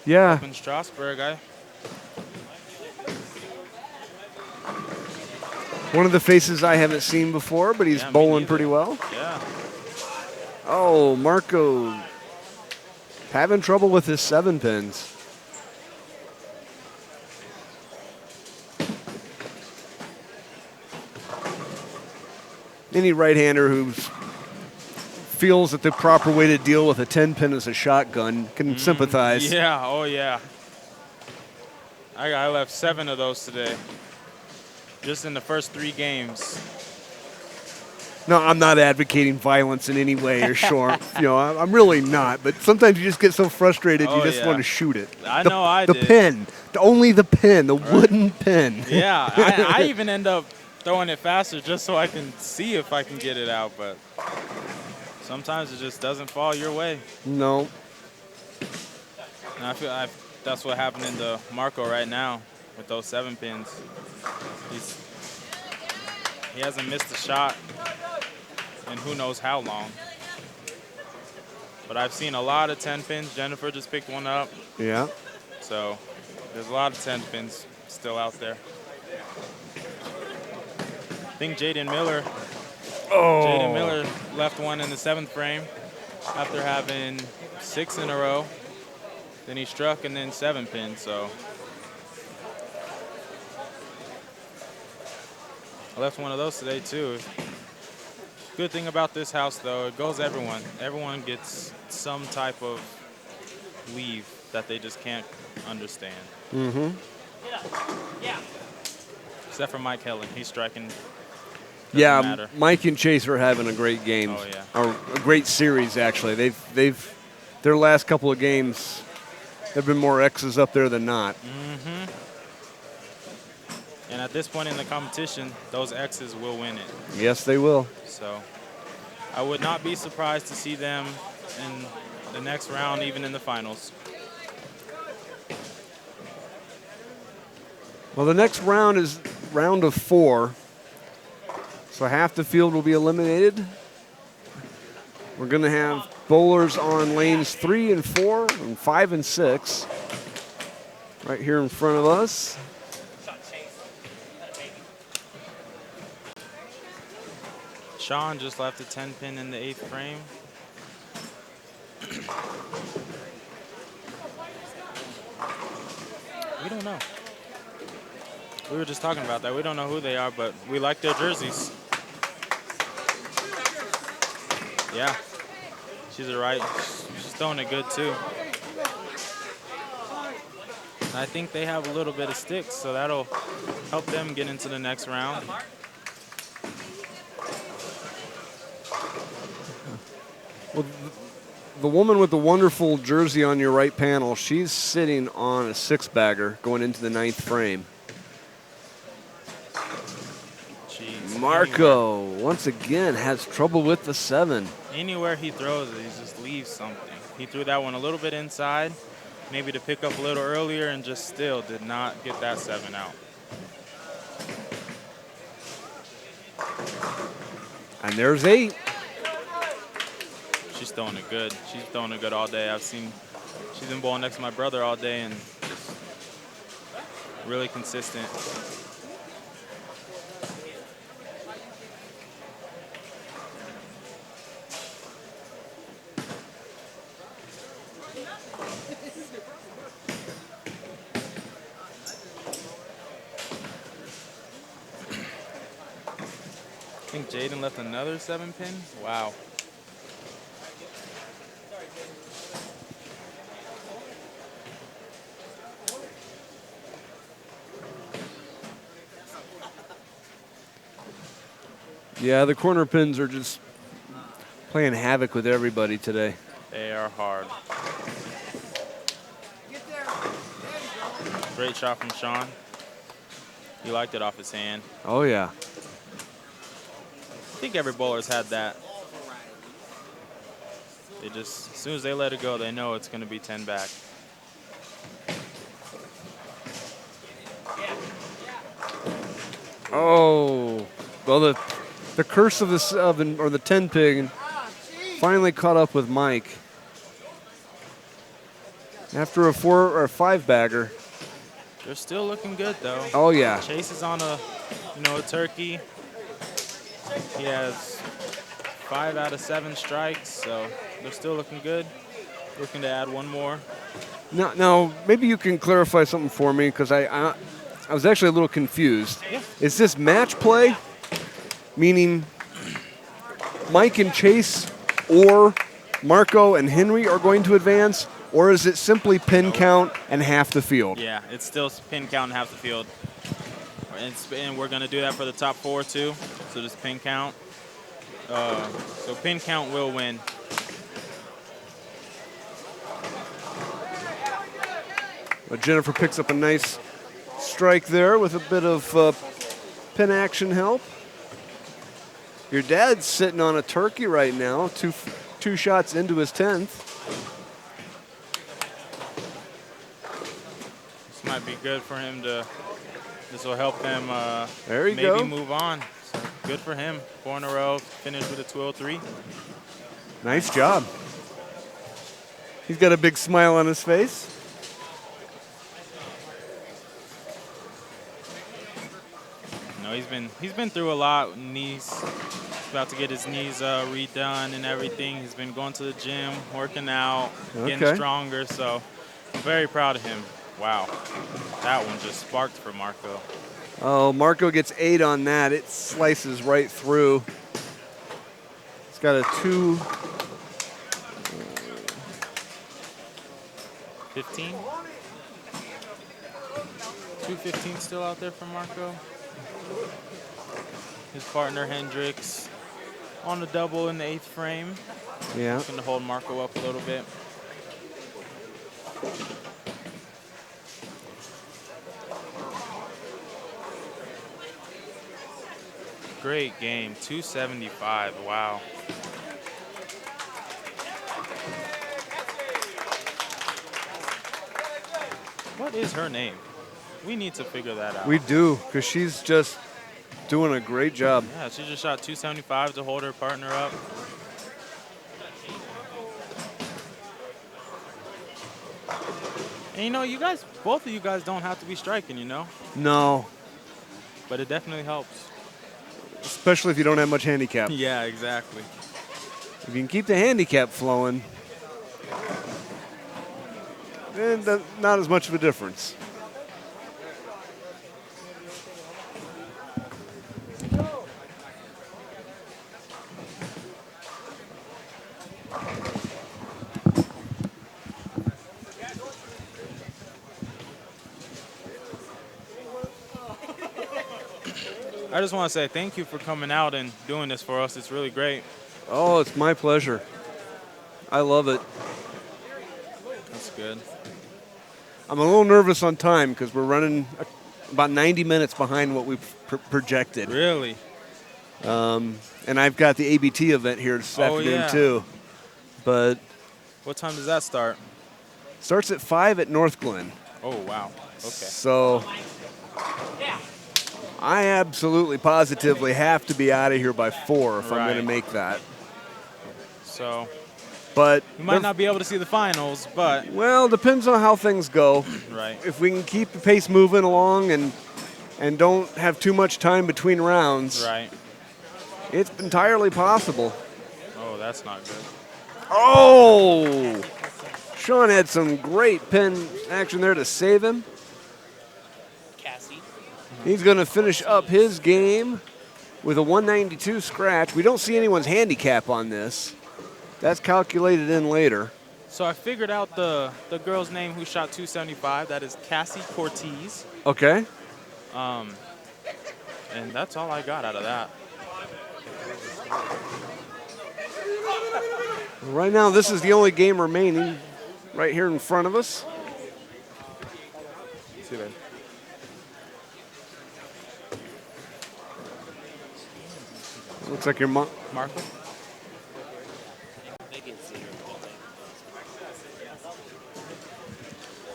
Yeah. Up in Strasbourg. One of the faces I haven't seen before, but he's bowling pretty well. Yeah. Oh, Marco having trouble with his 7 pins. Any right-hander who feels that the proper way to deal with a 10 pin is a shotgun can sympathize. Yeah, oh yeah. I left 7 of those today. Just in the first 3 games. No, I'm not advocating violence in any way or short. You know, I'm really not. But sometimes you just get so frustrated, you just want to shoot it. I know I did. The pin, only the pin, the wooden pin. Yeah, I even end up throwing it faster just so I can see if I can get it out. But sometimes it just doesn't fall your way. No. And I feel that's what happened to Marco right now with those 7 pins. He hasn't missed a shot in who knows how long. But I've seen a lot of 10 pins. Jennifer just picked one up. Yeah. So there's a lot of 10 pins still out there. I think Jaden Miller left one in the 7th frame after having 6 in a row. Then he struck and then 7 pins, so. I left one of those today too. Good thing about this house though, it goes everyone. Everyone gets some type of leave that they just can't understand. Mm-hmm. Yeah. Except for Mike Helen, he's striking. Yeah, matter. Mike and Chase are having a great game. Oh yeah. Or a great series actually. They've their last couple of games, there've been more X's up there than not. Mm-hmm. And at this point in the competition, those X's will win it. Yes, they will. So I would not be surprised to see them in the next round, even in the finals. Well, the next round is round of 4. So half the field will be eliminated. We're going to have bowlers on lanes 3 and 4 and 5 and 6 right here in front of us. Sean just left a 10 pin in the 8th frame. We don't know. We were just talking about that. We don't know who they are, but we like their jerseys. Yeah, she's right. She's throwing it good too. I think they have a little bit of sticks, so that'll help them get into the next round. Well, the woman with the wonderful jersey on your right panel, she's sitting on a 6-bagger going into the 9th frame. Jeez, Marco, once again, has trouble with the 7. Anywhere he throws it, he just leaves something. He threw that one a little bit inside, maybe to pick up a little earlier, and just still did not get that 7 out. And there's 8. She's throwing it good. She's throwing it good all day. She's been bowling next to my brother all day and just really consistent. I think Jaden left another 7 pin. Wow. Yeah, the corner pins are just playing havoc with everybody today. They are hard. Great shot from Sean. He liked it off his hand. Oh, yeah. I think every bowler's had that. They just, as soon as they let it go, they know it's going to be 10 back. Oh, well, the curse of the 7 or the 10 pin finally caught up with Mike. After a 4 or 5-bagger. They're still looking good though. Oh yeah. Chase is on a turkey. He has 5 out of 7 strikes, so they're still looking good. Looking to add one more. Now, maybe you can clarify something for me, because I was actually a little confused. Yeah. Is this match play, meaning Mike and Chase or Marco and Henry are going to advance, or is it simply pin count and half the field? Yeah, it's still pin count and half the field. And we're going to do that for the top 4 too. So just pin count. So pin count will win. But Jennifer picks up a nice strike there with a bit of pin action help. Your dad's sitting on a turkey right now, two shots into his 10th. This might be good for him to. This will help him There you maybe go. move on. So good for him. 4 in a row, finished with a 203. Nice job. He's got a big smile on his face. No, he's been through a lot. Knees, about to get his knees redone and everything. He's been going to the gym, working out, getting stronger. So I'm very proud of him. Wow, that one just sparked for Marco. Oh, Marco gets 8 on that. It slices right through. It's got a 2. 15? 215 still out there for Marco. His partner Hendricks on the double in the 8th frame. Yeah. Looking to hold Marco up a little bit. Great game, 275, wow. What is her name? We need to figure that out. We do, because she's just doing a great job. Yeah, she just shot 275 to hold her partner up. And you know, you guys, both of you guys don't have to be striking, you know? No. But it definitely helps. especially if you don't have much handicap. Yeah, exactly. If you can keep the handicap flowing, then not as much of a difference. I just want to say thank you for coming out and doing this for us. It's really great. Oh, it's my pleasure. I love it. That's good. I'm a little nervous on time because we're running about 90 minutes behind what we projected. Really? And I've got the ABT event here this afternoon too. But what time does that start? Starts at 5 at North Glen. Oh, wow. Okay. So I absolutely positively have to be out of here by 4 if I'm going to make that. So, but we might not be able to see the finals, but well, depends on how things go. Right. If we can keep the pace moving along and don't have too much time between rounds, right, it's entirely possible. Oh, that's not good. Oh! Sean had some great pin action there to save him. Cassie. He's going to finish up his game with a 192 scratch. We don't see anyone's handicap on this. That's calculated in later. So I figured out the girl's name who shot 275. That is Cassie Cortez. Okay. And that's all I got out of that. Right now, this is the only game remaining right here in front of us. See that? Looks like your Marco. They can see her.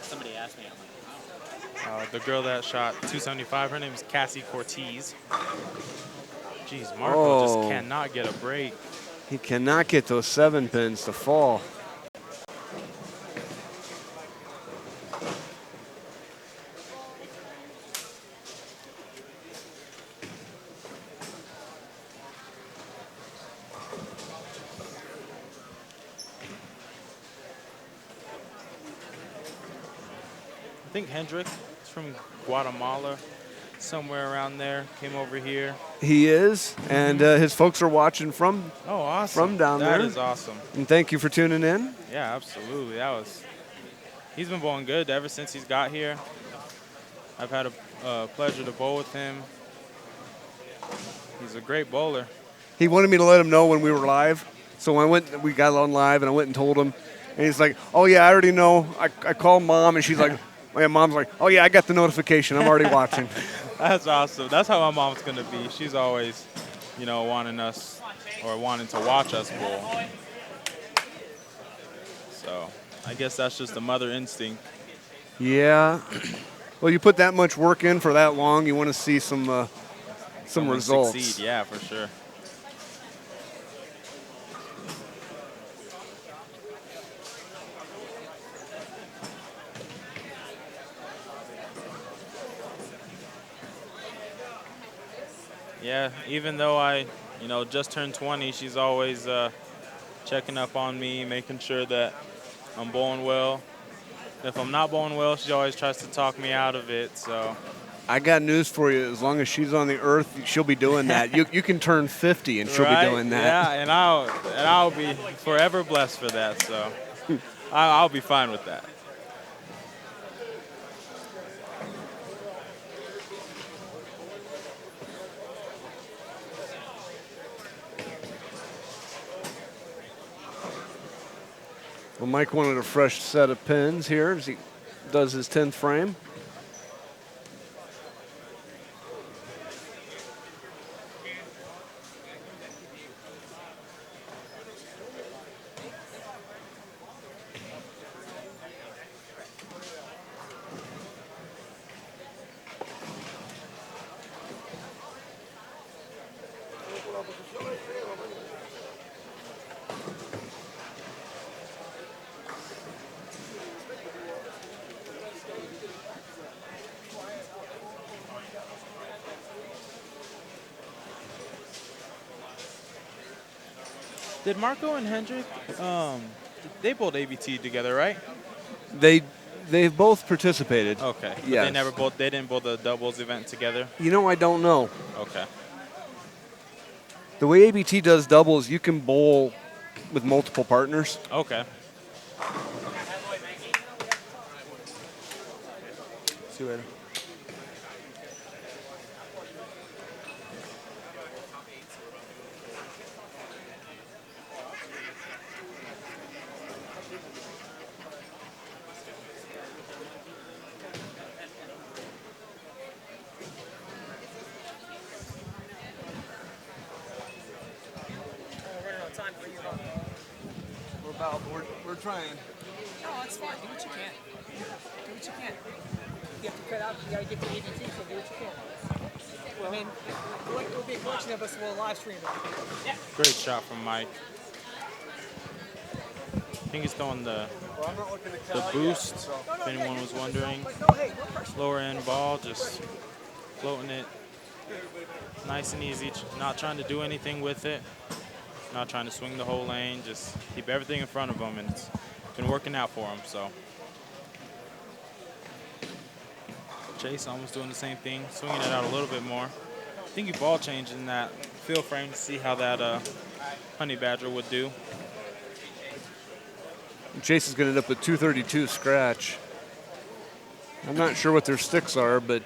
Somebody asked me. The girl that shot 275, her name is Cassie Cortez. Jeez, Marco Oh. just cannot get a break. He cannot get those 7 pins to fall. I think Hendrick is from Guatemala, somewhere around there, came over here. He is, and his folks are watching from awesome. down there. That is awesome. And thank you for tuning in. Yeah, absolutely. He's been bowling good ever since he's got here. I've had a pleasure to bowl with him. He's a great bowler. He wanted me to let him know when we were live, so we got on live, and I went and told him, and he's like, "Oh yeah, I already know." I called Mom, and she's like, "My mom's like, oh yeah, I got the notification. I'm already watching." That's awesome. That's how my mom's gonna be. She's always, wanting to watch us bowl. So I guess that's just a mother instinct. Yeah. Well, you put that much work in for that long, you want to see some results. Succeed, yeah, for sure. Yeah, even though I, just turned 20, she's always checking up on me, making sure that I'm bowling well. If I'm not bowling well, she always tries to talk me out of it. So I got news for you. As long as she's on the earth, she'll be doing that. You can turn 50 and she'll be doing that. Yeah, and I'll be forever blessed for that. So I'll be fine with that. Well, Mike wanted a fresh set of pins here as he does his 10th frame. Did Marco and Hendrick, they both ABT together, right? They've both participated. Okay. But Yes. they didn't both the doubles event together? You know, I don't know. Okay. The way ABT does doubles, you can bowl with multiple partners. Okay. See you later. We're trying. No, it's fine. Do what you can. Do what you can. You have to cut out. You got to get to ABT, so do what you can. Well, I mean, there will be a collection of us who will live stream it. Great shot from Mike. I think he's throwing the boost, if anyone was wondering. Lower end ball, just floating it nice and easy, not trying to do anything with it, not trying to swing the whole lane, just keep everything in front of him, and it's been working out for him. So Chase almost doing the same thing, swinging it out a little bit more. I think he ball changed in that field frame to see how that Honey Badger would do. Chase is going to end up with 232 scratch. I'm not sure what their sticks are, but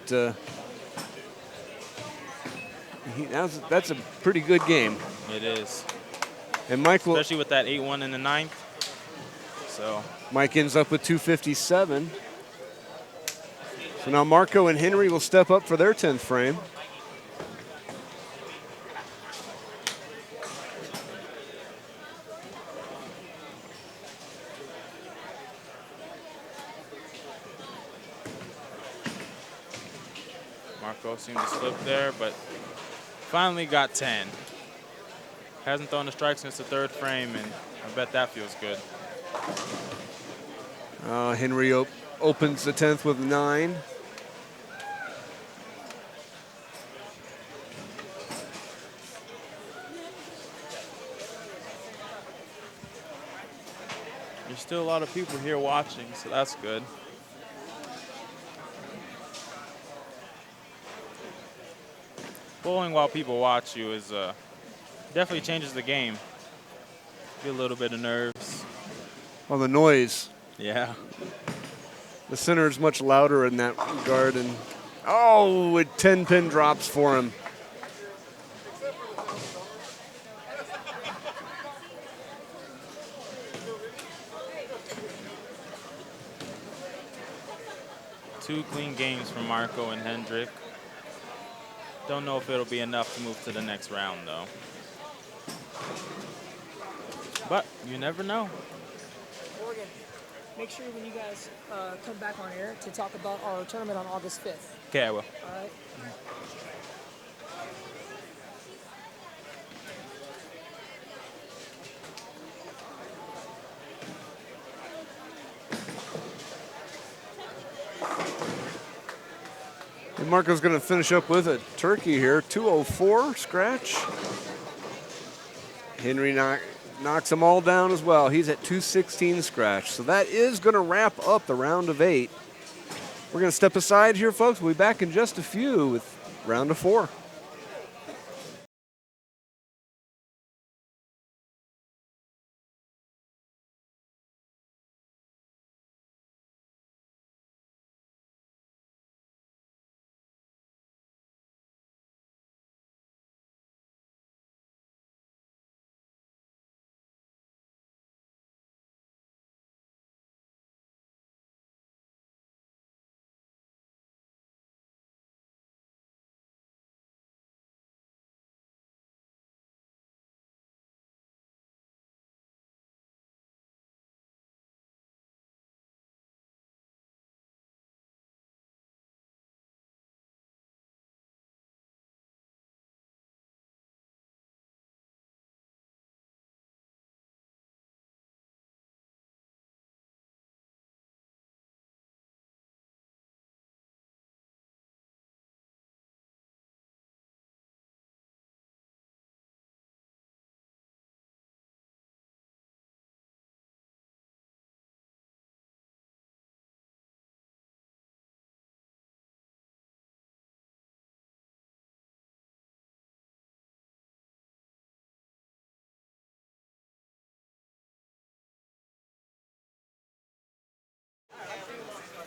that's a pretty good game. It is. And Mike will, especially with that 8-1 in the ninth. So Mike ends up with 257. So now Marco and Henry will step up for their 10th frame. Marco seemed to slip there, but finally got 10. Hasn't thrown a strike since the third frame, and I bet that feels good. Henry opens the 10th with 9. There's still a lot of people here watching, so that's good. Bowling while people watch you is definitely changes the game. Get a little bit of nerves. Well, the noise. Yeah. The center is much louder in that regard. And oh, 10 pin drops for him. Two clean games from Marco and Hendrick. Don't know if it'll be enough to move to the next round, though. But you never know. Morgan, make sure when you guys come back on air to talk about our tournament on August 5th. Okay, I will. All right. And Marco's going to finish up with a turkey here. 204 scratch. Henry knocks them all down as well. He's at 216 scratch. So that is going to wrap up the round of 8. We're going to step aside here, folks. We'll be back in just a few with round of 4.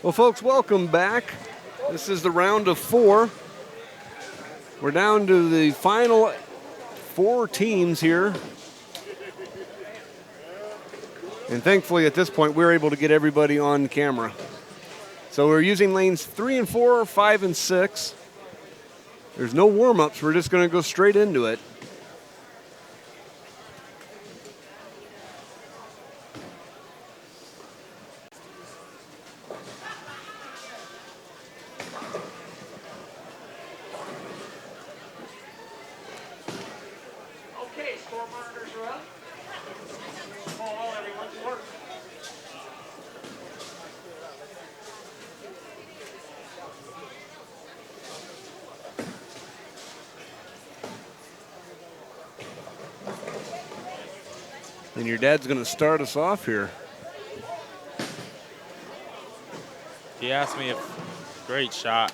Well, folks, welcome back. This is the round of 4. We're down to the final 4 teams here. And thankfully, at this point, we're able to get everybody on camera. So we're using lanes 3 and 4, 5 and 6. There's no warm-ups. We're just going to go straight into it. Okay, score monitors are up. Call everyone's work. And your dad's going to start us off here. He asked me if, great shot.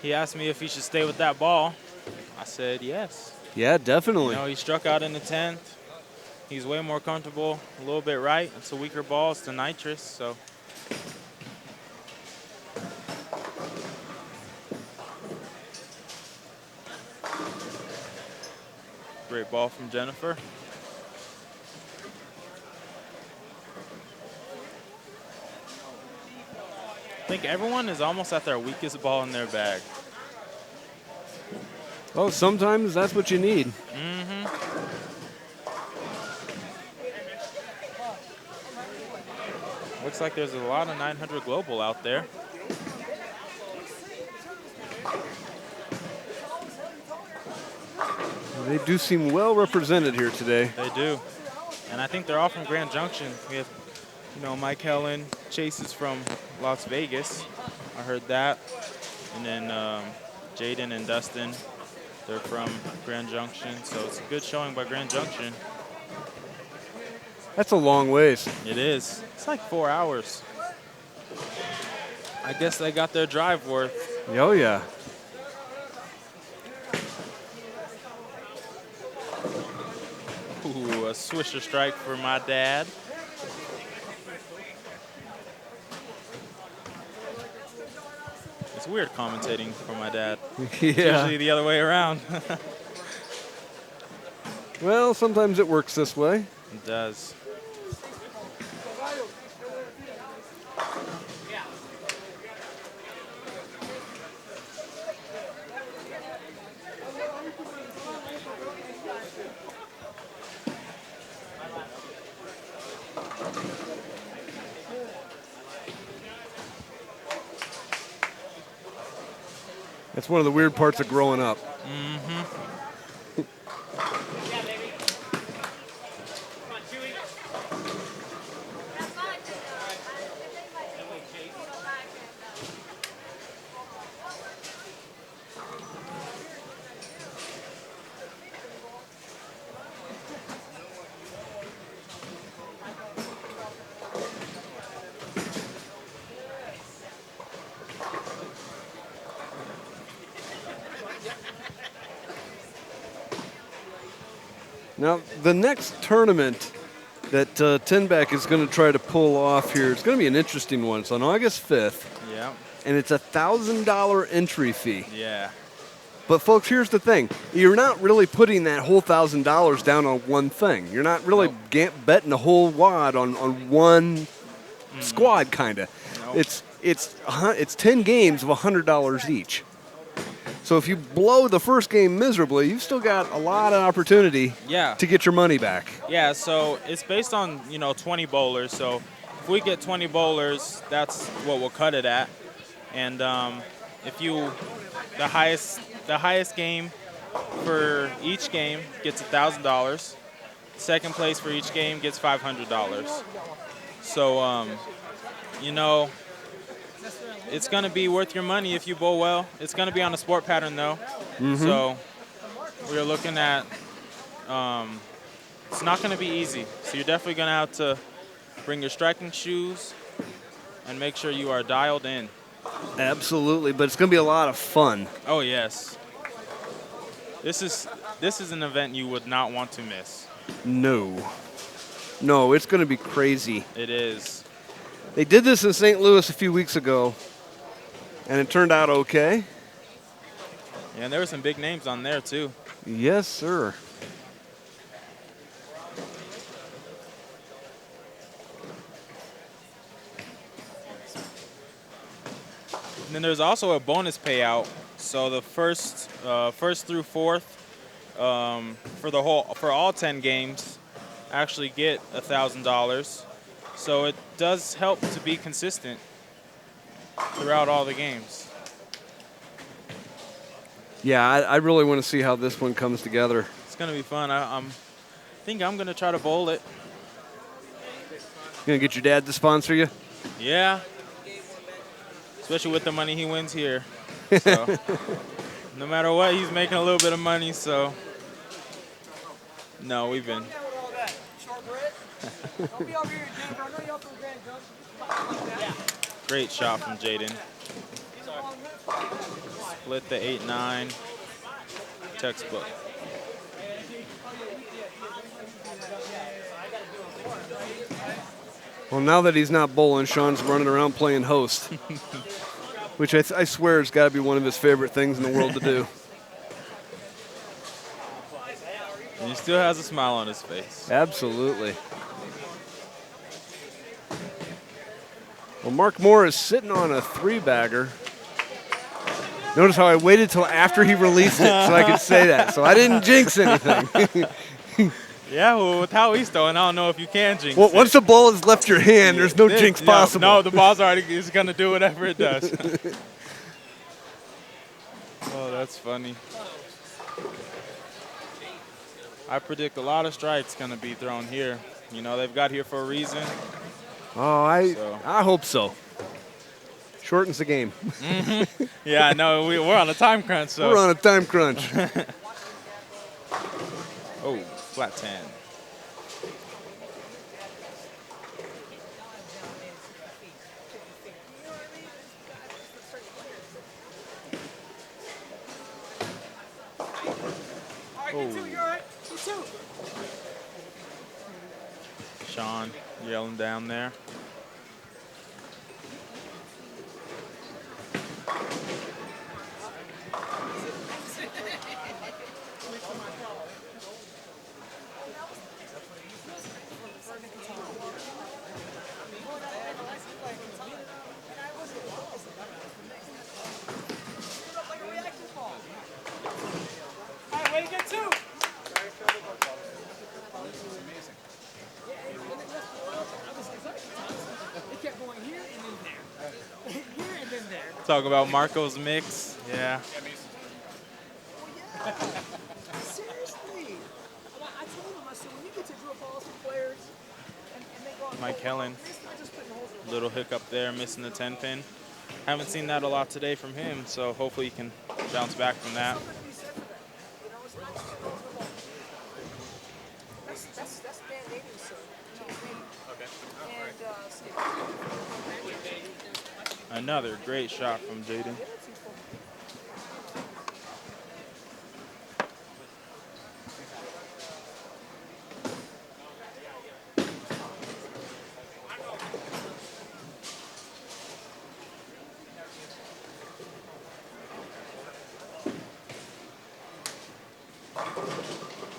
He asked me if he should stay with that ball. I said yes. Yeah, definitely. You know, he struck out in the 10th. He's way more comfortable, a little bit right. It's a weaker ball, it's the nitrous, so. Great ball from Jennifer. I think everyone is almost at their weakest ball in their bag. Oh, sometimes that's what you need. Mm-hmm. Looks like there's a lot of 900 Global out there. They do seem well represented here today. They do. And I think they're all from Grand Junction. We have, you know, Mike Helen, Chase is from Las Vegas. I heard that. And then Jaden and Dustin, they're from Grand Junction. So it's a good showing by Grand Junction. That's a long ways. It is. It's like 4 hours. I guess they got their drive worth. Oh, yeah. Ooh, a swisher strike for my dad. It's weird commentating for my dad. It's usually the other way around. Well, sometimes it works this way. It does. That's one of the weird parts of growing up. Mm-hmm. Now, the next tournament that TenBack is going to try to pull off here, it's going to be an interesting one. It's on August 5th, Yeah. and it's a $1,000 entry fee. Yeah. But, folks, here's the thing. You're not really putting that whole $1,000 down on one thing. You're not really betting a whole wad on one squad, kind of. Nope. It's 10 games of $100 each. So if you blow the first game miserably, you've still got a lot of opportunity to get your money back. Yeah, so it's based on, 20 bowlers. So if we get 20 bowlers, that's what we'll cut it at. And if the highest game for each game gets $1,000. Second place for each game gets $500. So, it's going to be worth your money if you bowl well. It's going to be on a sport pattern, though. Mm-hmm. So we're looking at it's not going to be easy. So you're definitely going to have to bring your striking shoes and make sure you are dialed in. Absolutely, but it's going to be a lot of fun. Oh, yes. This is an event you would not want to miss. No, it's going to be crazy. It is. They did this in St. Louis a few weeks ago, and it turned out okay. Yeah, and there were some big names on there, too. Yes, sir. And then there's also a bonus payout. So the first through fourth for all 10 games actually get $1,000. So it does help to be consistent throughout all the games. Yeah, I really want to see how this one comes together. It's gonna be fun. I think I'm gonna try to bowl it. You gonna get your dad to sponsor you? Yeah. Especially with the money he wins here. So no matter what, he's making a little bit of money. So no, we've been. Great shot from Jaden. Split the 8-9. Textbook. Well, now that he's not bowling, Sean's running around playing host, which I swear has got to be one of his favorite things in the world to do. And he still has a smile on his face. Absolutely. Well, Mark Moore is sitting on a 3-bagger. Notice how I waited till after he released it so I could say that. So I didn't jinx anything. Yeah, well, with how he's throwing, I don't know if you can jinx Well, it. once the ball has left your hand, there's no jinx possible. No, the ball's already is going to do whatever it does. Oh, that's funny. I predict a lot of strikes going to be thrown here. You know, they've got here for a reason. Oh, I hope so. Shortens the game. Mm-hmm. Yeah, no, we're on a time crunch. So. We're on a time crunch. Oh, flat 10. Oh. Sean yelling down there. Talk about Marco's mix. Yeah. Seriously. I told him, I said, when you get to drill balls for players and they go on Mike Helen. Little hiccup there, missing the 10 pin. Haven't seen that a lot today from him, so hopefully he can bounce back from that. Another great shot from Jaden.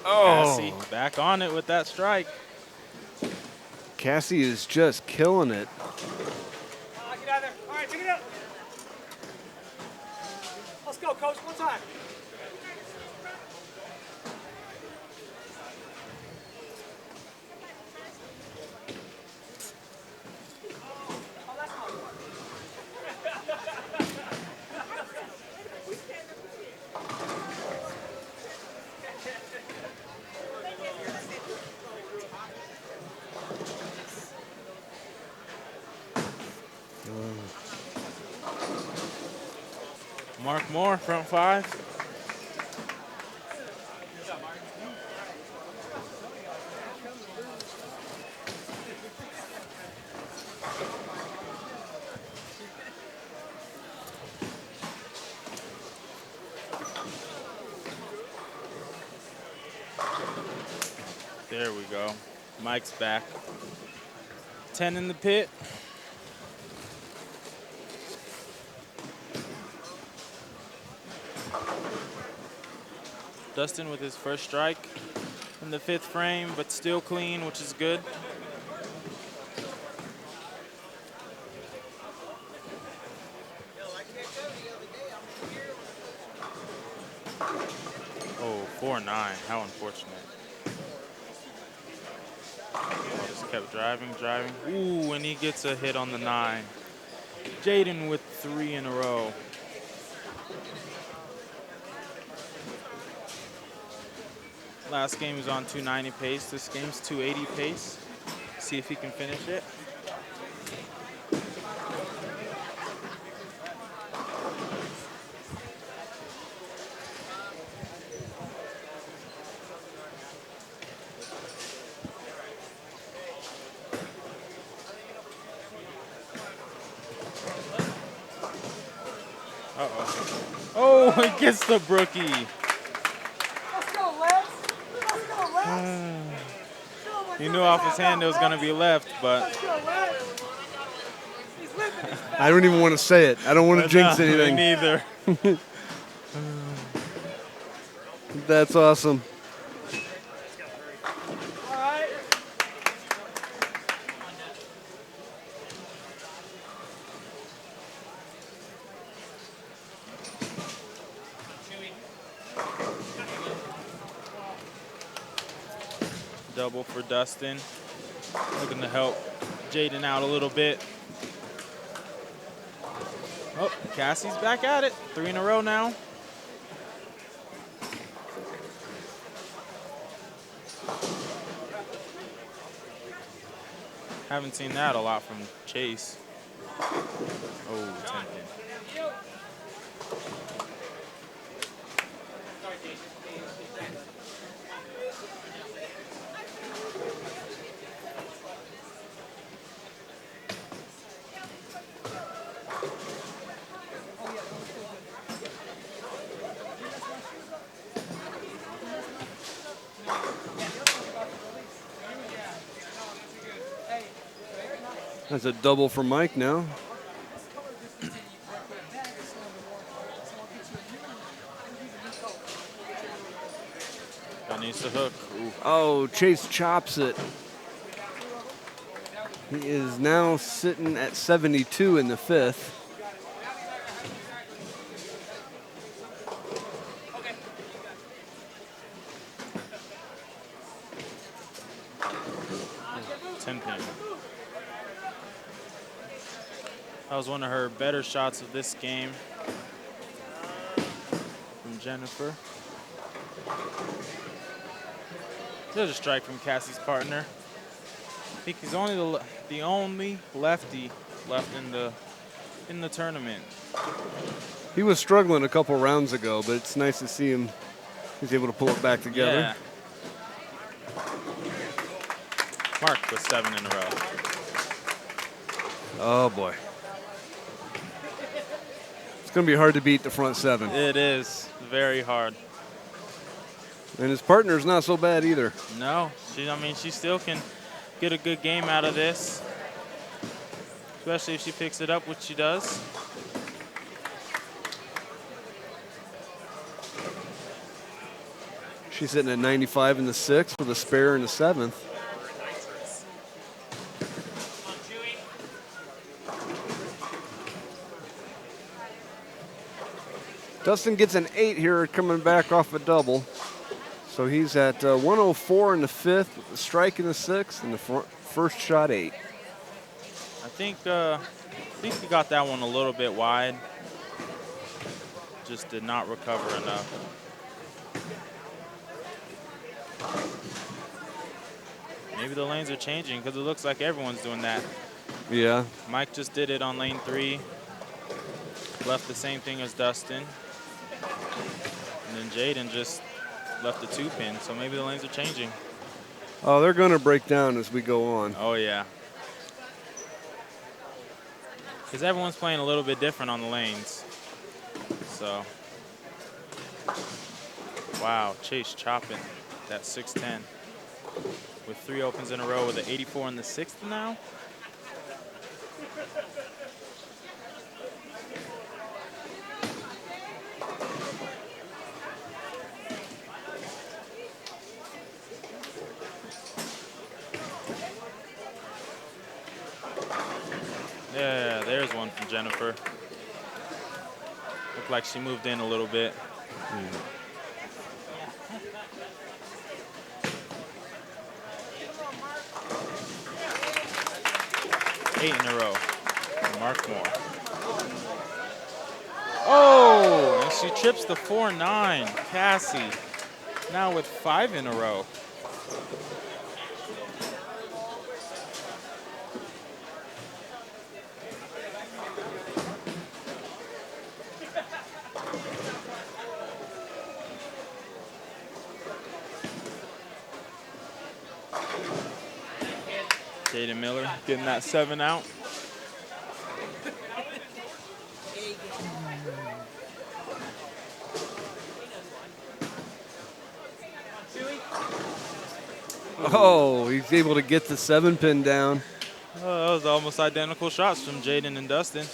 Cassie back on it with that strike. Cassie is just killing it. Get out of there. All right, pick it up. Let's go, coach. One time. Mark Moore, front 5. There we go. Mike's back. 10 in the pit. Dustin with his first strike in the 5th frame, but still clean, which is good. Oh, 4-9, how unfortunate. Oh, just kept driving. Ooh, and he gets a hit on the 9. Jaden with 3 in a row. Last game was on 290 pace. This game's 280 pace. See if he can finish it. Uh-oh. Oh, he gets the brookie. Let's go, Lex. Let's go, Lex. He knew off his hand it was going to be left, but Let's go, Lex. He's whipping his I don't even want to say it. I don't want to jinx no, me anything. neither. That's awesome. All right. Double for Dustin. Looking to help Jaden out a little bit. Oh, Cassie's back at it. 3 in a row now. Haven't seen that a lot from Chase. Oh, 10 pin. That's a double for Mike now. That needs to hook. Ooh. Oh, Chase chops it. He is now sitting at 72 in the 5th. That was one of her better shots of this game from Jennifer. There's a strike from Cassie's partner. I think he's only the only lefty left in the tournament. He was struggling a couple rounds ago, but it's nice to see him. He's able to pull it back together. Yeah. Mark with 7 in a row. Oh boy. It's going to be hard to beat the front 7. It is very hard. And his partner's not so bad either. No, she still can get a good game out of this, especially if she picks it up, which she does. She's sitting at 95 in the 6th with a spare in the 7th. Dustin gets an 8 here coming back off a double. So he's at 104 in the 5th, with a strike in the 6th, and the first shot 8. I think he got that one a little bit wide. Just did not recover enough. Maybe the lanes are changing because it looks like everyone's doing that. Yeah. Mike just did it on lane 3. Left the same thing as Dustin. And then Jaden just left the 2-pin, so maybe the lanes are changing. Oh, they're going to break down as we go on. Oh, yeah. Because everyone's playing a little bit different on the lanes. So, wow, Chase chopping that 610 with 3 opens in a row with an 84 in the 6th now. There's one from Jennifer. Looked like she moved in a little bit. 8 in a row. Mark Moore. Oh, and she trips the 4-9. Cassie now with 5 in a row. Jaden Miller getting that 7 out. Oh, he's able to get the 7 pin down. Oh, that was almost identical shots from Jaden and Dustin.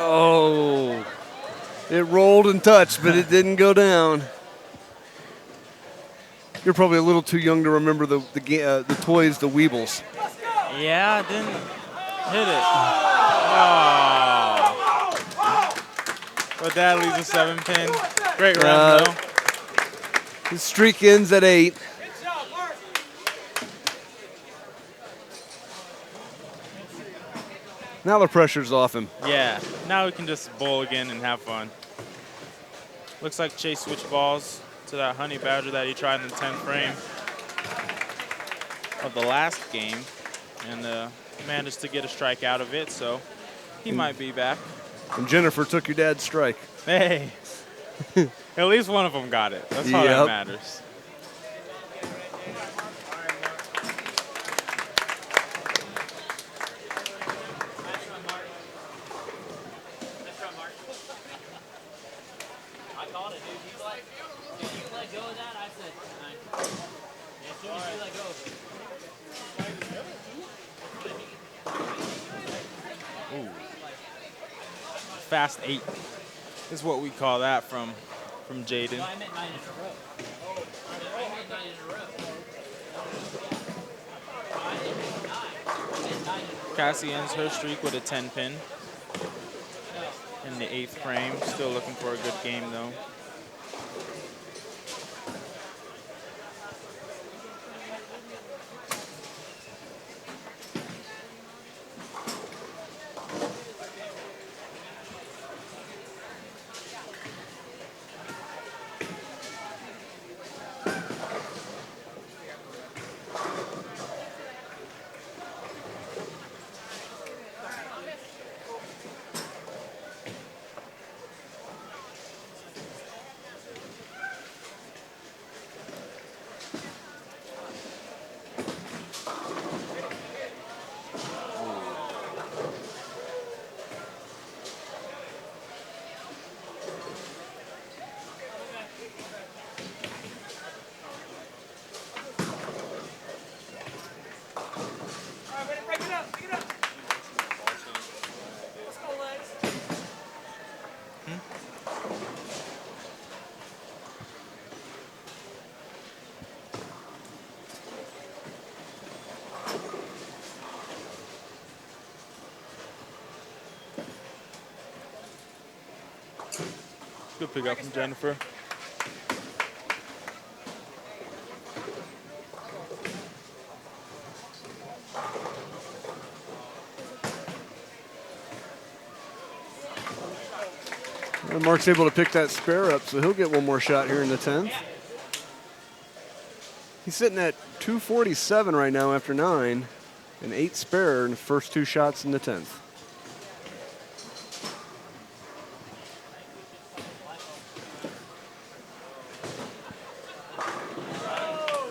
Oh, it rolled and touched, but it didn't go down. You're probably a little too young to remember the toys, the Weebles. Yeah, I didn't hit it. Oh. But that leaves a 7 pin. Great run, though. His streak ends at 8. Now the pressure's off him. Yeah, now we can just bowl again and have fun. Looks like Chase switched balls to that Honey Badger that he tried in the 10th frame of the last game and managed to get a strike out of it, so he might be back. And Jennifer took your dad's strike. Hey, at least one of them got it. That's all that matters. Fast 8 is what we call that from Jaden. Cassie ends her streak with a 10 pin in the 8th frame. Still looking for a good game though. Good pick up from Jennifer. And Mark's able to pick that spare up, so he'll get one more shot here in the 10th. He's sitting at 247 right now after 9, and 8 spare in the first 2 shots in the 10th.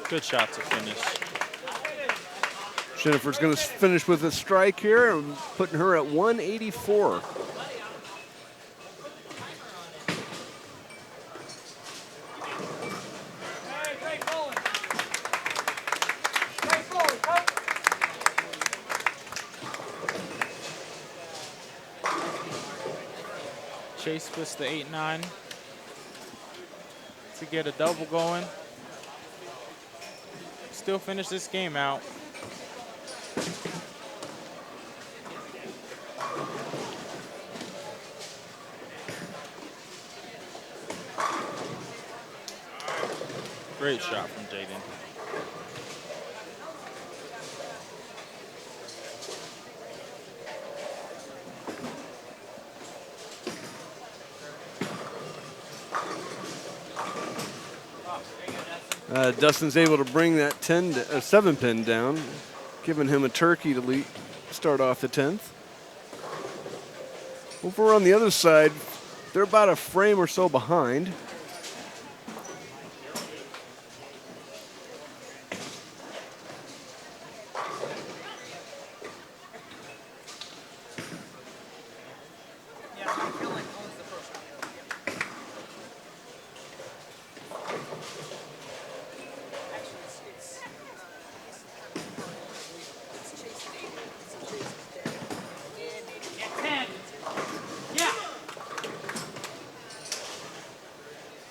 Good shot to finish. Jennifer's going to finish with a strike here, putting her at 184. Chase puts the 8-9 to get a double going. Still finish this game out. Great shot from Jaden. Dustin's able to bring that 7 pin down, giving him a turkey to start off the 10th. Over on the other side, they're about a frame or so behind.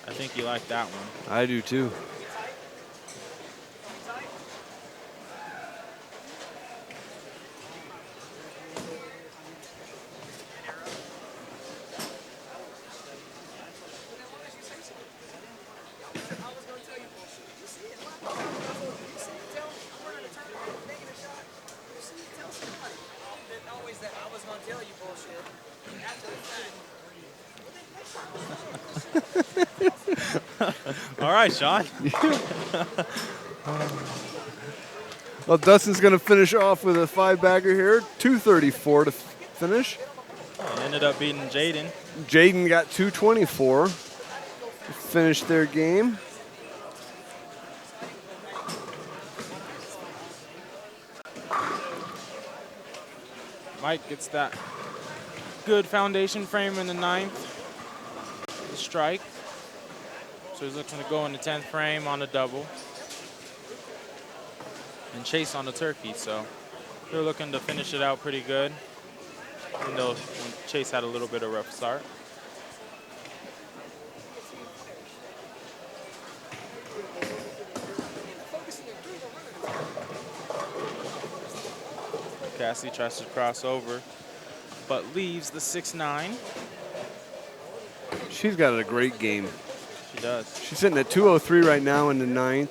I think you like that one. I do too. All right, Sean. Well, Dustin's going to finish off with a 5-bagger here, 234 to finish. Ended up beating Jaden. Jaden got 224 to finish their game. Mike gets that good foundation frame in the 9th. The strike. So he's looking to go in the 10th frame on the double. And Chase on the turkey, so they're looking to finish it out pretty good. Even though Chase had a little bit of a rough start. Cassie tries to cross over, but leaves the 6-9. She's got a great game. She does. She's sitting at 203 right now in the 9th.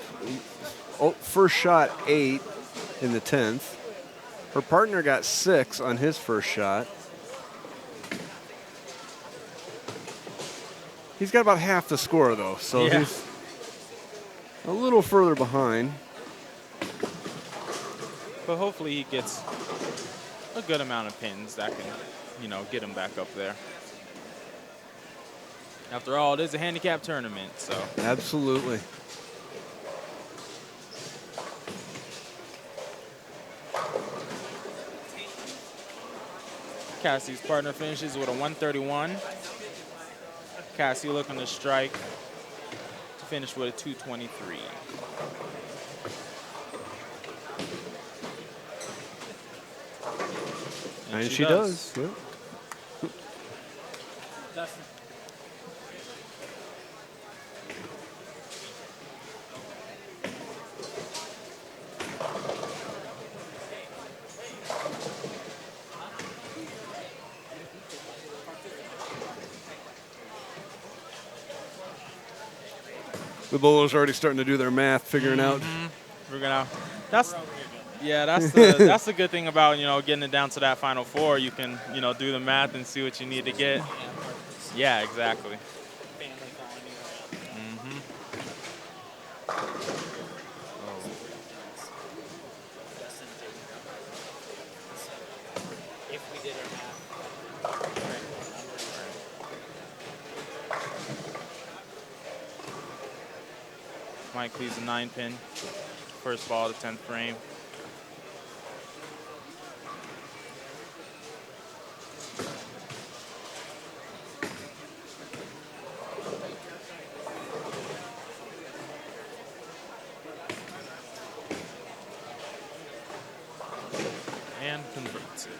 Oh, first shot 8 in the 10th. Her partner got 6 on his first shot. He's got about half the score though, so Yeah. he's a little further behind. But hopefully he gets a good amount of pins that can, you know, get him back up there. After all, it is a handicap tournament, so. Absolutely. Cassie's partner finishes with a 131. Cassie looking to strike to finish with a 223. And she does. Yep. The bowlers are already starting to do their math, figuring out. We're gonna. That's the good thing about, you know, getting it down to that final 4. You can, you know, do the math and see what you need to get. Yeah, exactly. Mike leaves a 9-pin. First ball, the 10th frame. And converts it.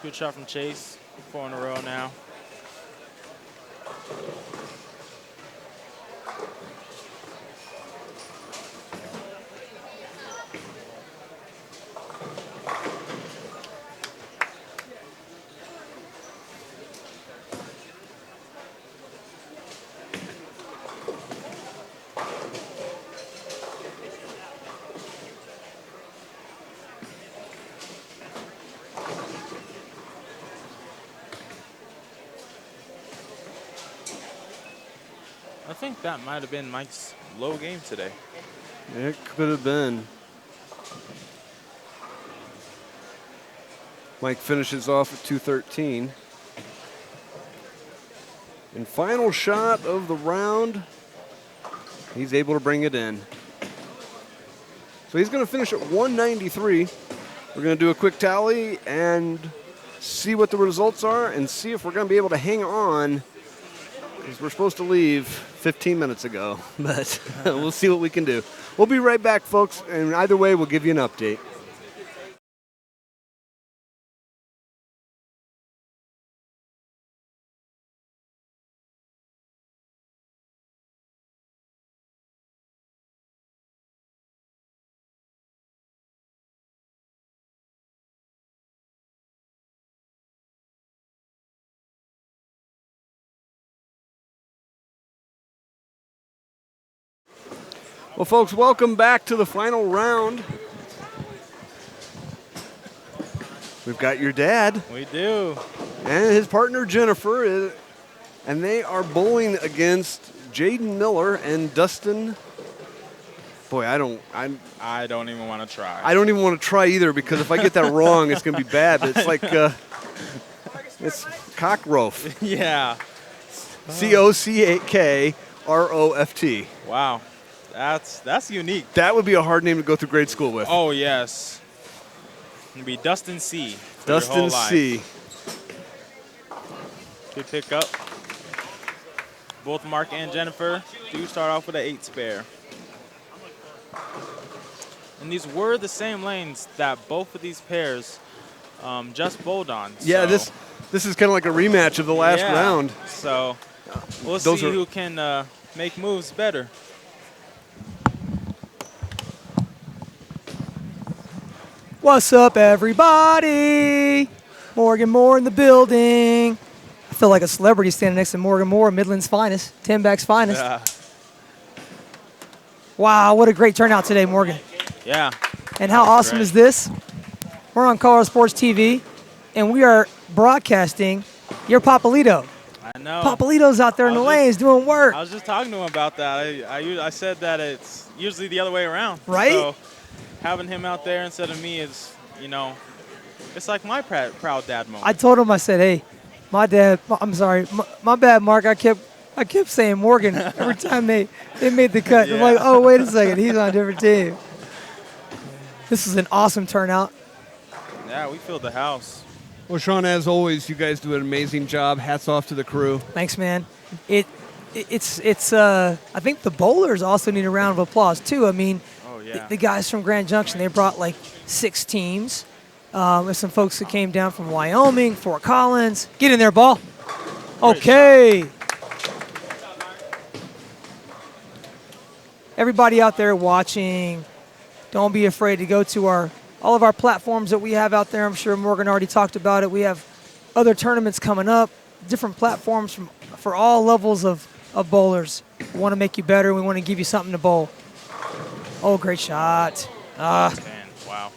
Good shot from Chase. 4 in a row now. I think that might have been Mike's low game today. It could have been. Mike finishes off at 213. And final shot of the round, he's able to bring it in. So he's going to finish at 193. We're going to do a quick tally and see what the results are and see if we're going to be able to hang on, because we're supposed to leave 15 minutes ago, but we'll see what we can do. We'll be right back, folks, and either way, we'll give you an update. Well, folks, welcome back to the final round. We've got your dad. We do. And his partner, Jennifer, and they are bowling against Jaden Miller and Dustin. Boy, I don't even want to try. I don't even want to try either, because if I get that wrong, it's going to be bad. But it's like, it's Cockroft. Yeah. Cockroft. Wow. That's unique. That would be a hard name to go through grade school with. Oh, yes. It'd be Dustin C. Dustin C. Good pick up. Both Mark and Jennifer do start off with an 8 spare. And these were the same lanes that both of these pairs just bowled on. Yeah, so. this is kind of like a rematch of the last round. So we'll see who can make moves better. What's up, everybody? Morgan Moore in the building. I feel like a celebrity standing next to Morgan Moore, Midland's finest, TenBack's finest. Yeah. Wow, what a great turnout today, Morgan. Yeah. And how awesome is this? We're on ColoradoSports.TV, and we are broadcasting your Papalito. I know. Papalito's out there in the lanes doing work. I was just talking to him about that. I said that it's usually the other way around. Right? So having him out there instead of me is, it's like my proud dad moment. I told him, I said, hey, my dad, I'm sorry, my bad, Mark. I kept saying Morgan every time they made the cut. Yeah. I'm like, oh, wait a second, he's on a different team. This is an awesome turnout. Yeah, we filled the house. Well, Sean, as always, you guys do an amazing job. Hats off to the crew. Thanks, man. It's I think the bowlers also need a round of applause too. I mean, the guys from Grand Junction, they brought like 6 teams. There's some folks that came down from Wyoming, Fort Collins. Get in there, ball. Okay. Everybody out there watching, don't be afraid to go to all of our platforms that we have out there. I'm sure Morgan already talked about it. We have other tournaments coming up, different platforms for all levels of bowlers. We want to make you better. We want to give you something to bowl. Oh, great shot. Man, wow.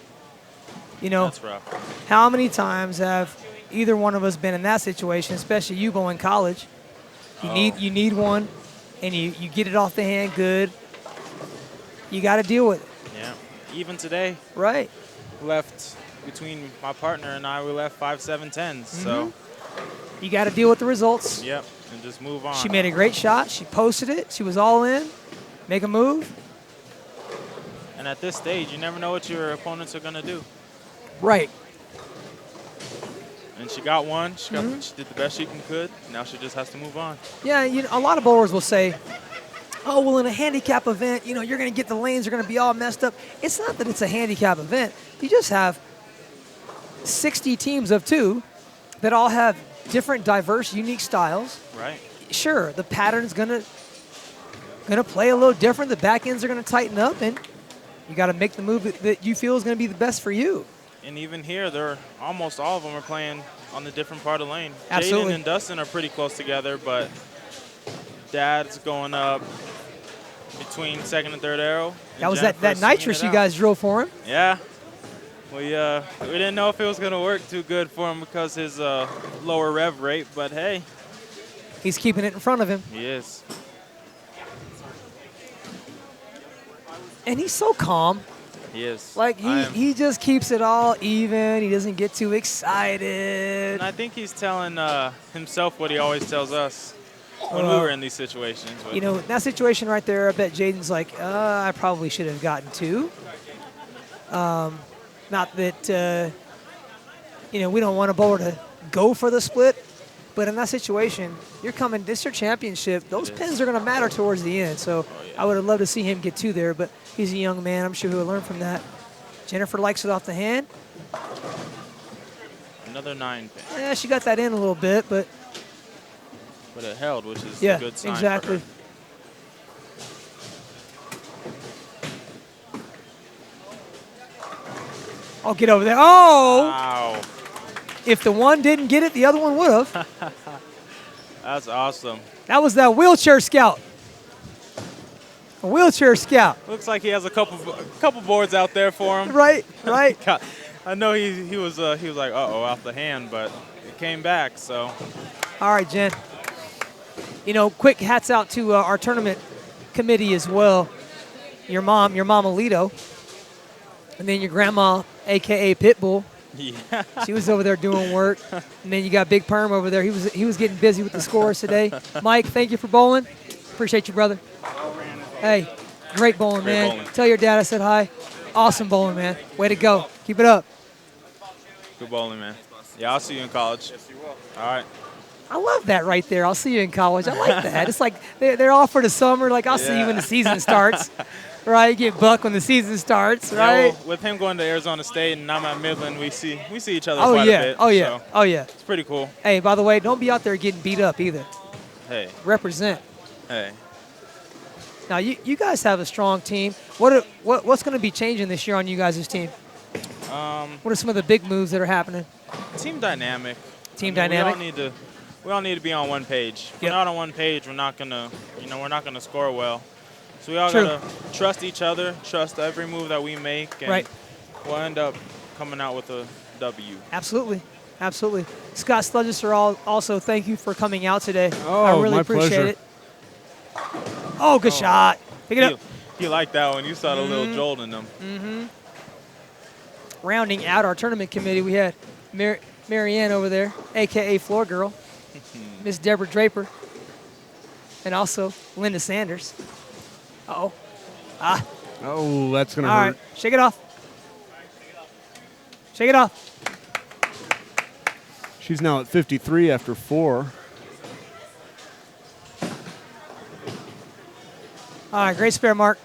That's rough. How many times have either one of us been in that situation, especially you going college? You need one, and you get it off the hand good. You got to deal with it. Yeah. Even today. Right. Left between my partner and I, we left 5-7-10s. So you got to deal with the results. Yep, and just move on. She made a great shot. She posted it. She was all in. Make a move. And at this stage, you never know what your opponents are going to do. Right. And she got one. She did the best she could. Now she just has to move on. Yeah, a lot of bowlers will say, oh, well, in a handicap event, you're going to get the lanes are going to be all messed up. It's not that it's a handicap event. You just have 60 teams of 2 that all have different, diverse, unique styles. Right. Sure, the pattern's gonna play a little different. The back ends are gonna tighten up, and you got to make the move that you feel is gonna be the best for you. And even here, they're almost all of them are playing on the different part of the lane. Absolutely. Jaden and Dustin are pretty close together, but Dad's going up between second and third arrow. That was that nitrous you guys drilled for him. Yeah. We didn't know if it was going to work too good for him because his lower rev rate, but hey. He's keeping it in front of him. He is. And he's so calm. He is. Like, he just keeps it all even. He doesn't get too excited. And I think he's telling himself what he always tells us when we were in these situations. You know, that situation right there, I bet Jaden's like, I probably should have gotten 2. Not that, we don't want a bowler to go for the split, but in that situation, you're coming, this is your championship. Those pins are going to matter towards the end. So I would have loved to see him get 2 there, but he's a young man. I'm sure he'll learn from that. Jennifer likes it off the hand. Another 9 pin. Yeah, she got that in a little bit, but it held, which is a good sign. Exactly. For her. Oh, get over there. Oh! Wow. If the one didn't get it, the other one would have. That's awesome. That was that wheelchair scout. A wheelchair scout. Looks like he has a couple boards out there for him. Right, right. I know he was like, uh-oh, off the hand, but it came back, so. All right, Jen. Quick hats out to our tournament committee as well. Your mom Alito. And then your grandma, a.k.a. Pitbull. Yeah. She was over there doing work. And then you got Big Perm over there. He was getting busy with the scores today. Mike, thank you for bowling. Appreciate you, brother. Hey, great bowling, man. Bowling. Tell your dad I said hi. Awesome bowling, man. Way to go. Keep it up. Good bowling, man. Yeah, I'll see you in college. Yes, you will. All right. I love that right there. I'll see you in college. I like that. It's like they're all for the summer. Like, I'll see you when the season starts. Right, you get buck when the season starts, right? Yeah, well, with him going to Arizona State and I'm at Midland, we see each other quite a bit. Oh, yeah. So Oh, yeah. it's pretty cool. Hey, by the way, don't be out there getting beat up either. Hey. Represent. Hey. Now, you guys have a strong team. What's going to be changing this year on you guys' team? What are some of the big moves that are happening? Team dynamic. Dynamic. We all need to be on one page. If we're not on one page, we're not gonna score well. So we all gotta trust each other, trust every move that we make, and we'll end up coming out with a W. Absolutely. Absolutely. Scott Sludges also thank you for coming out today. Oh, I really my appreciate pleasure. it. Oh, good shot. Pick it up. He liked that one. You saw the little jolt in them. Mm-hmm. Rounding out our tournament committee, we had Marianne over there, a.k.a. Floor Girl, Miss Deborah Draper, and also Linda Sanders. Uh-oh. Oh, that's going to hurt. All right, shake it off. Shake it off. She's now at 53 after 4. All right, great spare, Mark.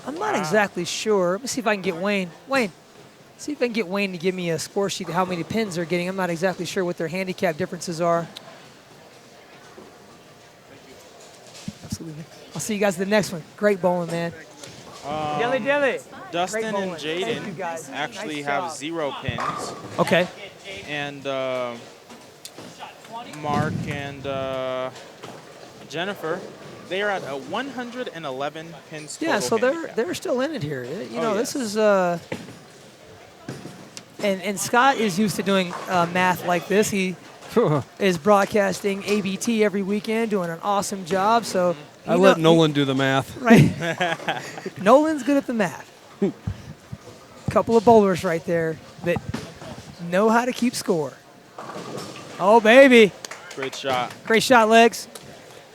I'm not exactly sure. Let me see if I can get Wayne. Wayne, see if I can get Wayne to give me a score sheet of how many pins they're getting. I'm not exactly sure what their handicap differences are. Absolutely. I'll see you guys in the next one. Great bowling, man. Dilly. Dustin and Jaden actually have 0 pins. Okay. And Mark and Jennifer, they are at a 111 pins total. Yeah, so handicap. they're still in it here. This is and Scott is used to doing math like this. He is broadcasting ABT every weekend, doing an awesome job. So I let Nolan do the math. Right. Nolan's good at the math. Couple of bowlers right there that know how to keep score. Oh, baby. Great shot. Great shot, Legs.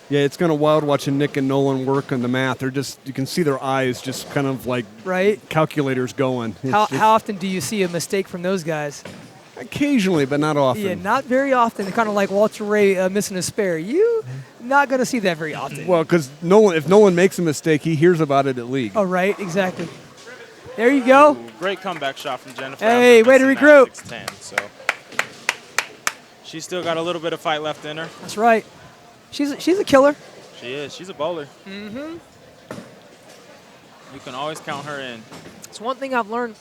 Yeah, it's kind of wild watching Nick and Nolan work on the math. They're just, you can see their eyes just kind of like calculators going. How often do you see a mistake from those guys? Occasionally, but not often. Yeah, not very often. They're kind of like Walter Ray missing a spare. You not going to see that very often. Well, because if Nolan makes a mistake, he hears about it at league. Oh, right, exactly. There you go. Ooh, great comeback shot from Jennifer. Hey, way to regroup. 6'10", so. She's still got a little bit of fight left in her. That's right. She's a killer. She is. She's a bowler. Mm-hmm. You can always count her in. It's one thing I've learned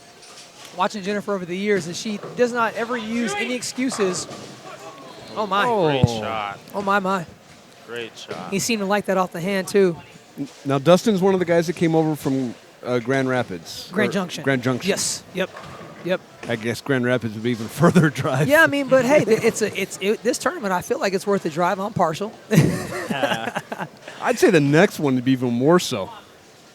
watching Jennifer over the years is she does not ever use any excuses. Oh, my. Great shot. Oh, my. Great shot. He seemed to like that off the hand, too. Now, Dustin's one of the guys that came over from Grand Rapids. Grand Junction. Grand Junction. Yes. Yep. I guess Grand Rapids would be even further drive. Yeah, I mean, but hey, this tournament, I feel like it's worth the drive. I'm partial. I'd say the next one would be even more so.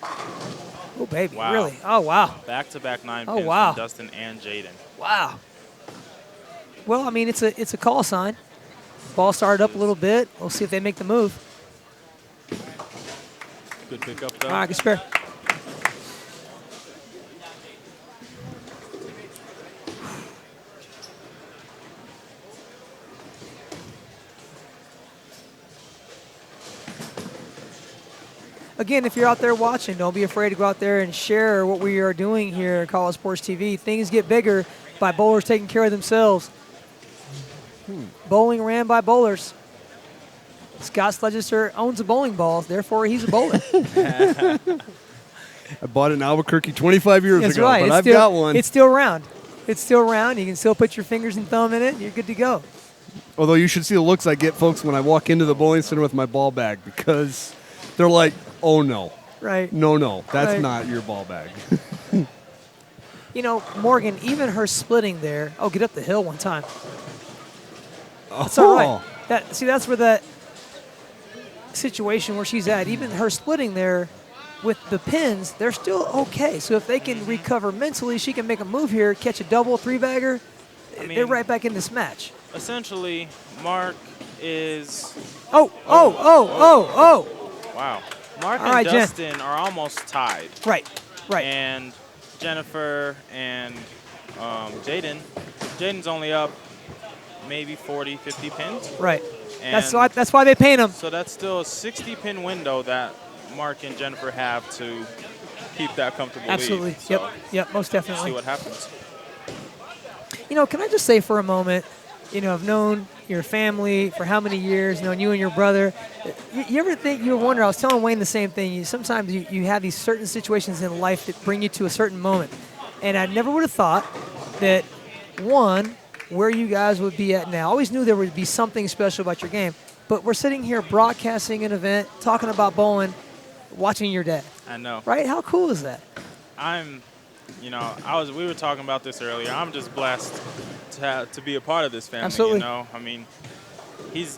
Oh, baby. Wow. Really? Oh, wow. Back-to-back 9 Oh, pins wow. from Dustin and Jaden. Wow. Well, I mean, it's a call sign. Ball started up a little bit. We'll see if they make the move. Good pickup, though. All right, good spare. Again, if you're out there watching, don't be afraid to go out there and share what we are doing here at ColoradoSports.TV. Things get bigger by bowlers taking care of themselves. Bowling ran by bowlers. Scott Sledgester owns a bowling ball, therefore he's a bowler. I bought it in Albuquerque 25 years That's ago, right. but I've got one. It's still round. It's still round. You can still put your fingers and thumb in it, and you're good to go. Although you should see the looks I get, folks, when I walk into the bowling center with my ball bag, because they're like, oh, no. Right. No, that's Right. not your ball bag. You know, Morgan, even her splitting there. Oh, get up the hill one time. That's all right. That's where that situation where she's at. Even her splitting there with the pins, they're still okay. So if they can recover mentally, she can make a move here, catch a double, three-bagger. They're right back in this match. Essentially, Mark is... Oh. Wow. Mark All and right, Jen. Dustin are almost tied. Right. And Jennifer and Jaden's only up maybe 40, 50 pins. Right. And That's why they paint them. so that's still a 60-pin window that Mark and Jennifer have to keep that comfortable Absolutely. lead. So Yep, most definitely. see what happens. You know, can I just say for a moment, you know, I've known your family for how many years, known you and your brother. You ever think, you wonder, I was telling Wayne the same thing, sometimes you have these certain situations in life that bring you to a certain moment. And I never would have thought that, one, where you guys would be at now. I always knew there would be something special about your game. But we're sitting here broadcasting an event, talking about bowling, watching your dad. I know. Right? How cool is that? We were talking about this earlier. I'm just blessed to be a part of this family. Absolutely. You know, I mean, he's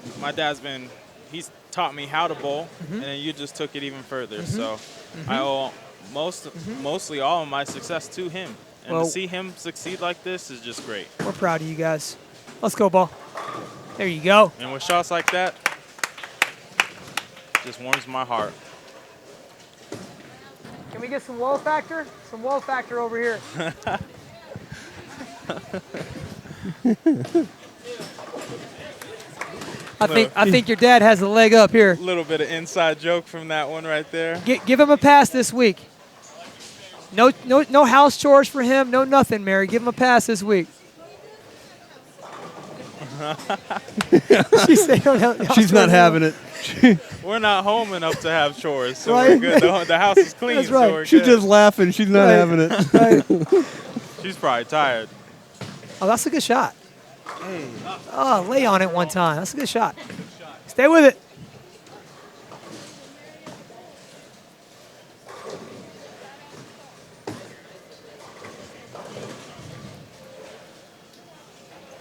taught me how to bowl, Mm-hmm. and then you just took it even further. So I owe mostly all of my success to him. And Well, to see him succeed like this is just great. we're proud of you guys. Let's go, ball. There you go. And with shots like that, just warms my heart. Can we get some wall factor? Some wall factor over here. I think your dad has a leg up here. A little bit of inside joke from that one right there. Give him a pass this week. No house chores for him. No nothing, Mary. Give him a pass this week. She's not having it. We're not home enough to have chores, so Right. we're good. The house is clean, That's right. so we're She's good. just laughing. She's not Right. having it. Right. She's probably tired. Oh, that's a good shot. Oh, lay on it one time. That's a good shot. Stay with it.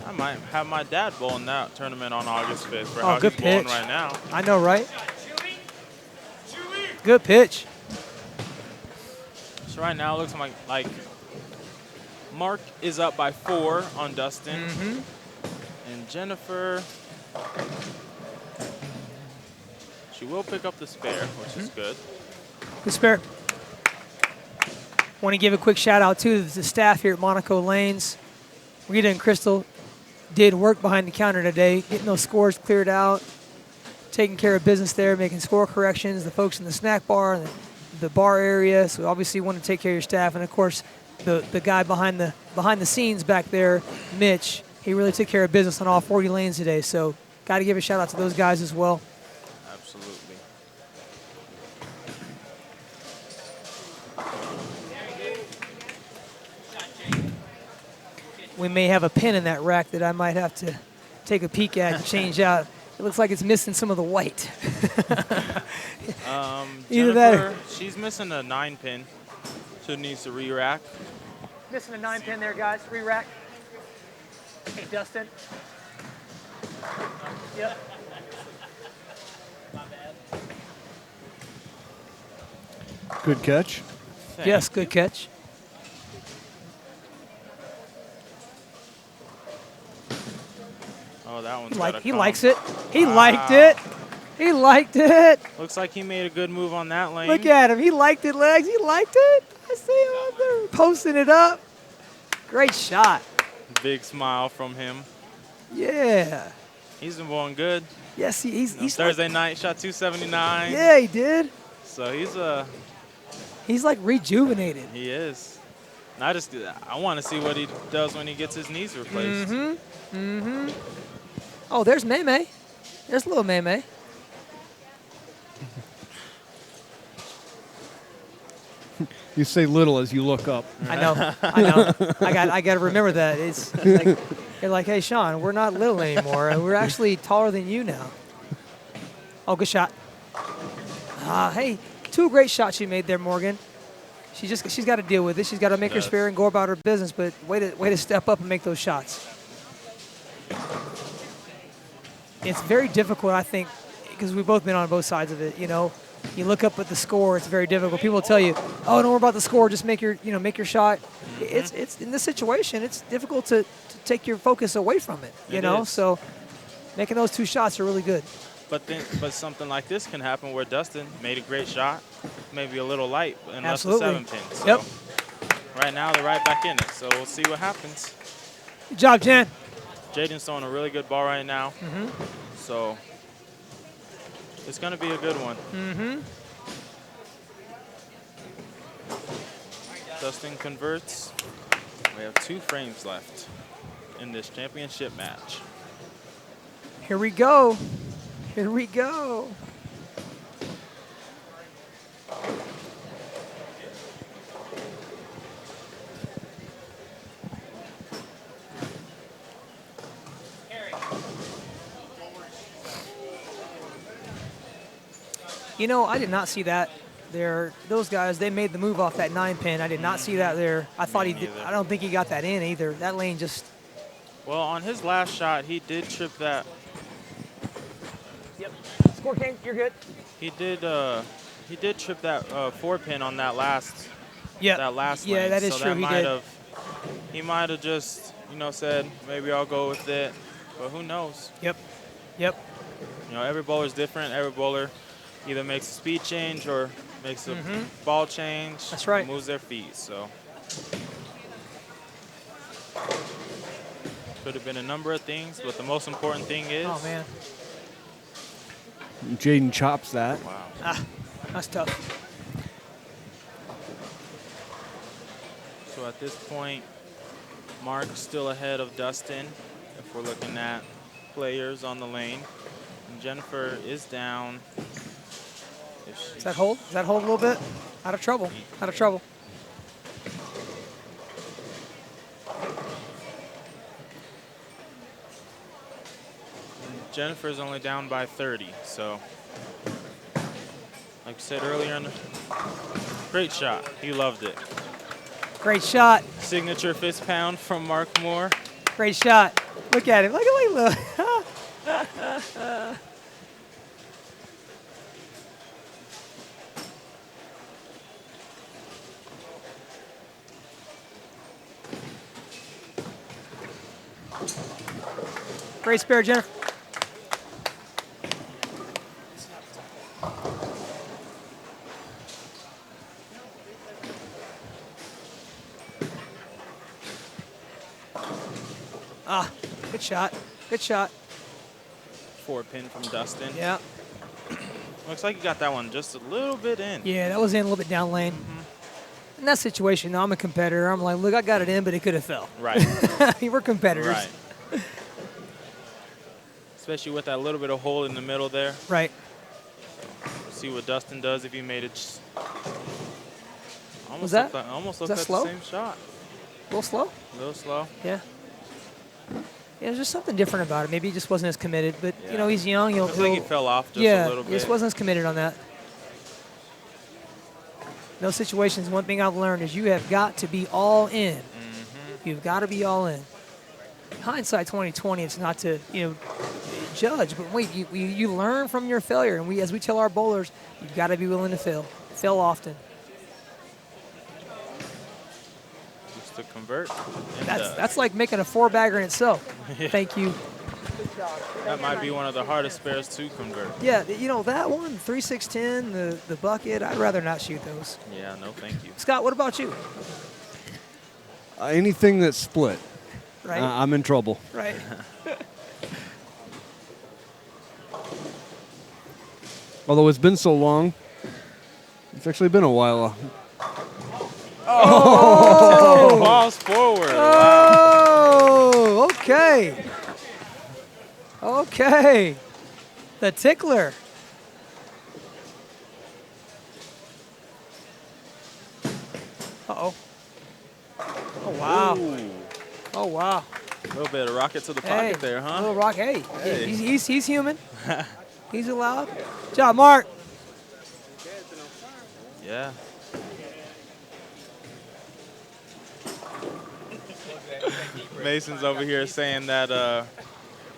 I might have my dad bowling that tournament on August 5th for Oh, how good he's bowling pitch. right now. I know, right? Good pitch. So right now it looks like Mark is up by 4 on Dustin. And Jennifer, she will pick up the spare, which is good. Good spare. Want to give a quick shout out to the staff here at Monaco Lanes. Rita and Crystal did work behind the counter today, getting those scores cleared out, taking care of business there, making score corrections, the folks in the snack bar, and the bar area. So obviously you want to take care of your staff. And of course, the guy behind the scenes back there, Mitch, he really took care of business on all 40 lanes today. So got to give a shout out to those guys as well. Absolutely. We may have a pin in that rack that I might have to take a peek at and change out. It looks like it's missing some of the white. Either that or she's missing a 9-pin. She needs to re-rack. missing a 9-pin there, guys. Re-rack. Hey, Dustin. Yep. Good catch. Yes, good catch. Oh, that one's He likes it. He liked it. He liked it. Looks like he made a good move on that lane. Look at him. He liked it, Legs. He liked it. I see him out there posting it up. Great shot. Big smile from him. Yeah. He's been going good. Yes, he's Thursday night, shot 279. Yeah, he did. So He's like rejuvenated. he is. And I want to see what he does when he gets his knees replaced. Oh, there's May. There's little May. You say little as you look up. I know. I got to remember that. It's like, you're like, hey, Sean, we're not little anymore. We're actually taller than you now. Oh, good shot. Hey, 2 great shots she made there, Morgan. She's got to deal with it. She's got to make her spare and go about her business. But way to step up and make those shots. It's very difficult, I think, because we've both been on both sides of it. You know, you look up at the score; it's very difficult. People will tell you, "Oh, don't worry about the score. Just make your shot." It's in this situation, it's difficult to take your focus away from it. You know, so making those 2 shots are really good. But something like this can happen where Dustin made a great shot, maybe a little light, and left the 7-pin. So Yep. Right now they're right back in it. So we'll see what happens. Good job, Jen. Jaden's throwing a really good ball right now. So it's going to be a good one. Dustin converts. We have 2 frames left in this championship match. Here we go. Here we go. You know, I did not see that there. Those guys, they made the move off that 9-pin. I did not see that there. I thought he did. I don't think he got that in either. That lane just. Well, on his last shot, he did trip that. Yep. Score King, you're good. He did trip that 4-pin on that last. Yeah. That last Yeah, lane. that is so true. He might have just, said maybe I'll go with it, but who knows? Yep. Every bowler's different. Every bowler either makes a speed change or makes a ball change. That's right. Moves their feet. So could have been a number of things, but the most important thing is. Oh man. Jaden chops that. Wow. That's tough. So at this point, Mark's still ahead of Dustin if we're looking at players on the lane. And Jennifer is down. Does that hold? Does that hold a little bit? Out of trouble. Out of trouble. Jennifer's only down by 30, so like I said earlier, great shot. He loved it. Great shot. Signature fist pound from Mark Moore. Great shot. Look at him. Look. Great spare, Jennifer. Good shot. Good shot. 4-pin from Dustin. Yeah. Looks like he got that one just a little bit in. Yeah, that was in a little bit down lane. In that situation, I'm a competitor. I'm like, look, I got it in, but it could have fell. Right. We're competitors. Right. Especially with that little bit of hole in the middle there. Right. See what Dustin does if he made it. Was that? Almost Was looked that like slow? the same shot. A little slow? A little slow. Yeah. Yeah, there's just something different about it. Maybe he just wasn't as committed, but you know, Yeah. he's young. I feel like he fell off just a little he bit. just wasn't as committed on that. In those situations, one thing I've learned is you have got to be all in. You've got to be all in. Hindsight 2020, it's not to judge, but wait, you learn from your failure, and as we tell our bowlers, you've got to be willing to fail often. Just to convert. That's like making a 4-bagger in itself. Yeah. Thank you. That might be one of the hardest spares to convert. Yeah, that one, 3-6-10, the bucket, I'd rather not shoot those. Yeah, no thank you. Scott, what about you? Anything that's split, Right. I'm in trouble. Right. Although it's been so long, it's actually been a while. Oh! Balls forward. Oh, okay. Okay. The tickler. Uh-oh. Oh, wow. Ooh. Oh, wow. A little bit of rocket to the pocket there, A huh? little rock. Hey, Hey. he's human. He's allowed. Good job, Mark. Yeah. Mason's over here saying that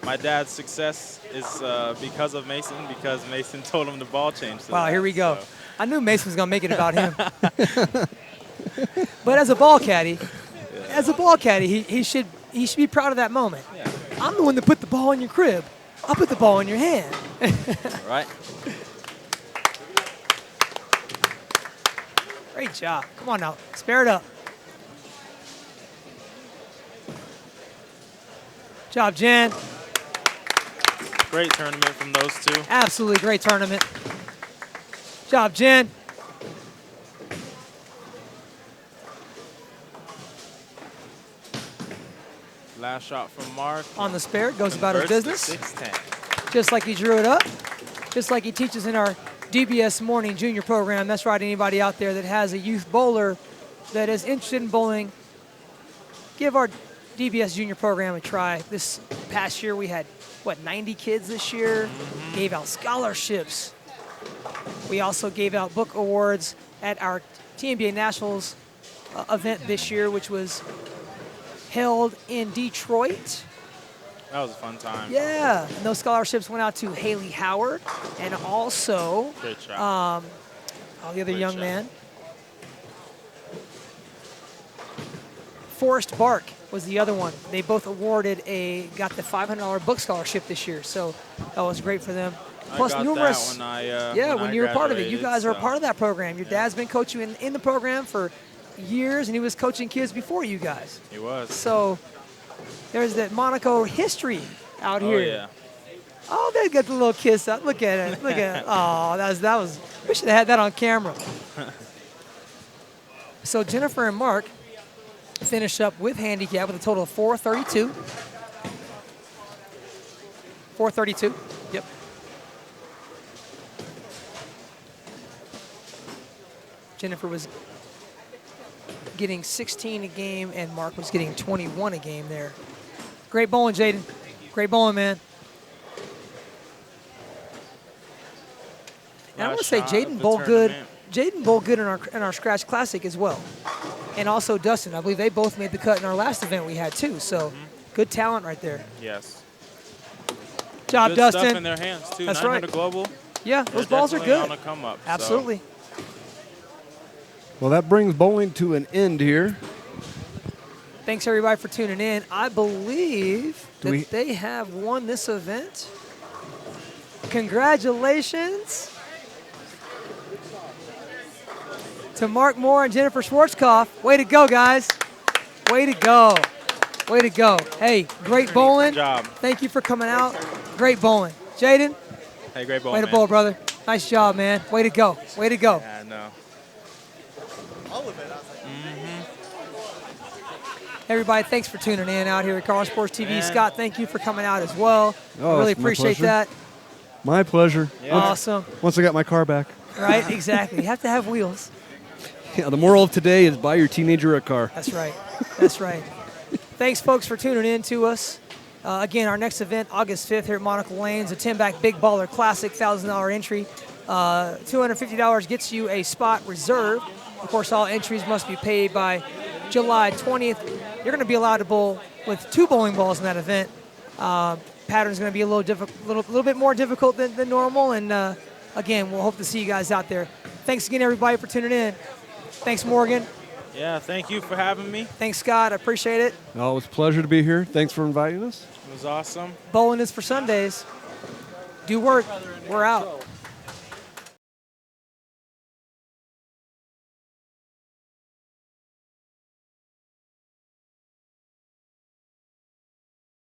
my dad's success is because of Mason, because Mason told him the ball changed. Wow, here we go. So. I knew Mason was going to make it about him. But as a ball caddy, he should be proud of that moment. Yeah. I'm the one that put the ball in your crib. I'll put the ball in your hand. All right. Great job. Come on now. Spare it up. Job, Jen. Great tournament from those two. Absolutely great tournament. Job, Jen. Last shot from Mark. On the spare, goes about his business. 6-10. Just like he drew it up. Just like he teaches in our DBS morning junior program. That's right, anybody out there that has a youth bowler that is interested in bowling, give our DBS junior program a try. This past year we had, 90 kids this year. Gave out scholarships. We also gave out book awards at our TNBA Nationals event this year, which was held in Detroit. That was a fun time. Yeah, and those scholarships went out to Haley Howard and also Great shot. the other Great young shot. man. Forrest Bark was the other one. They both got the $500 book scholarship this year, so that was great for them. Plus I got numerous. that when you were part of it. You guys are a so. part of that program. Your dad's been coaching in the program for years, and he was coaching kids before you guys. He was. So there's that Monaco history out here. Yeah. Oh, they got the little kiss up. Look at it. Look at it. Oh, that was. We should have had that on camera. So Jennifer and Mark finish up with handicap with a total of 432. 432. Yep. Jennifer was getting 16 a game, and Mark was getting 21 a game there. Great bowling, Jaden. Great bowling, man. And I want to say Jaden bowled good. Jaden bowled good in our Scratch Classic as well. And also Dustin. I believe they both made the cut in our last event we had too. So good talent right there. Yes. Job, good Dustin. Stuff in their hands too. That's 900 right. Global. Yeah, those balls are good. On a come up, Absolutely. So. Well, that brings bowling to an end here. Thanks everybody for tuning in. I believe that they have won this event. Congratulations to Mark Moore and Jennifer Schwarzkopf. Way to go, guys. Way to go. Way to go. Hey, great bowling. Good job. Thank you for coming out. Great bowling. Jaden. Hey, great bowling, Way to bowl, brother. Nice job, man. Way to go. Way to go. Yeah, I know. All of it. I was like, Everybody, thanks for tuning in out here at ColoradoSports.TV. Man. Scott, thank you for coming out as well. Oh, really it's my appreciate pleasure. that. My pleasure. Yeah. Awesome. Once I got my car back. Right? Exactly. You have to have wheels. Yeah, the moral of today is buy your teenager a car. That's right. That's right. Thanks, folks, for tuning in to us. Again, our next event, August 5th here at Monaco Lanes, a TenBack Big Baller Classic, $1,000 entry. $250 gets you a spot reserved. Of course, all entries must be paid by July 20th. You're going to be allowed to bowl with 2 bowling balls in that event. Pattern's going to be a little bit more difficult than normal, and again, we'll hope to see you guys out there. Thanks again, everybody, for tuning in. Thanks, Morgan. Yeah, thank you for having me. Thanks, Scott. I appreciate it. Oh, it was a pleasure to be here. Thanks for inviting us. It was awesome. Bowling is for Sundays. Do work. We're out.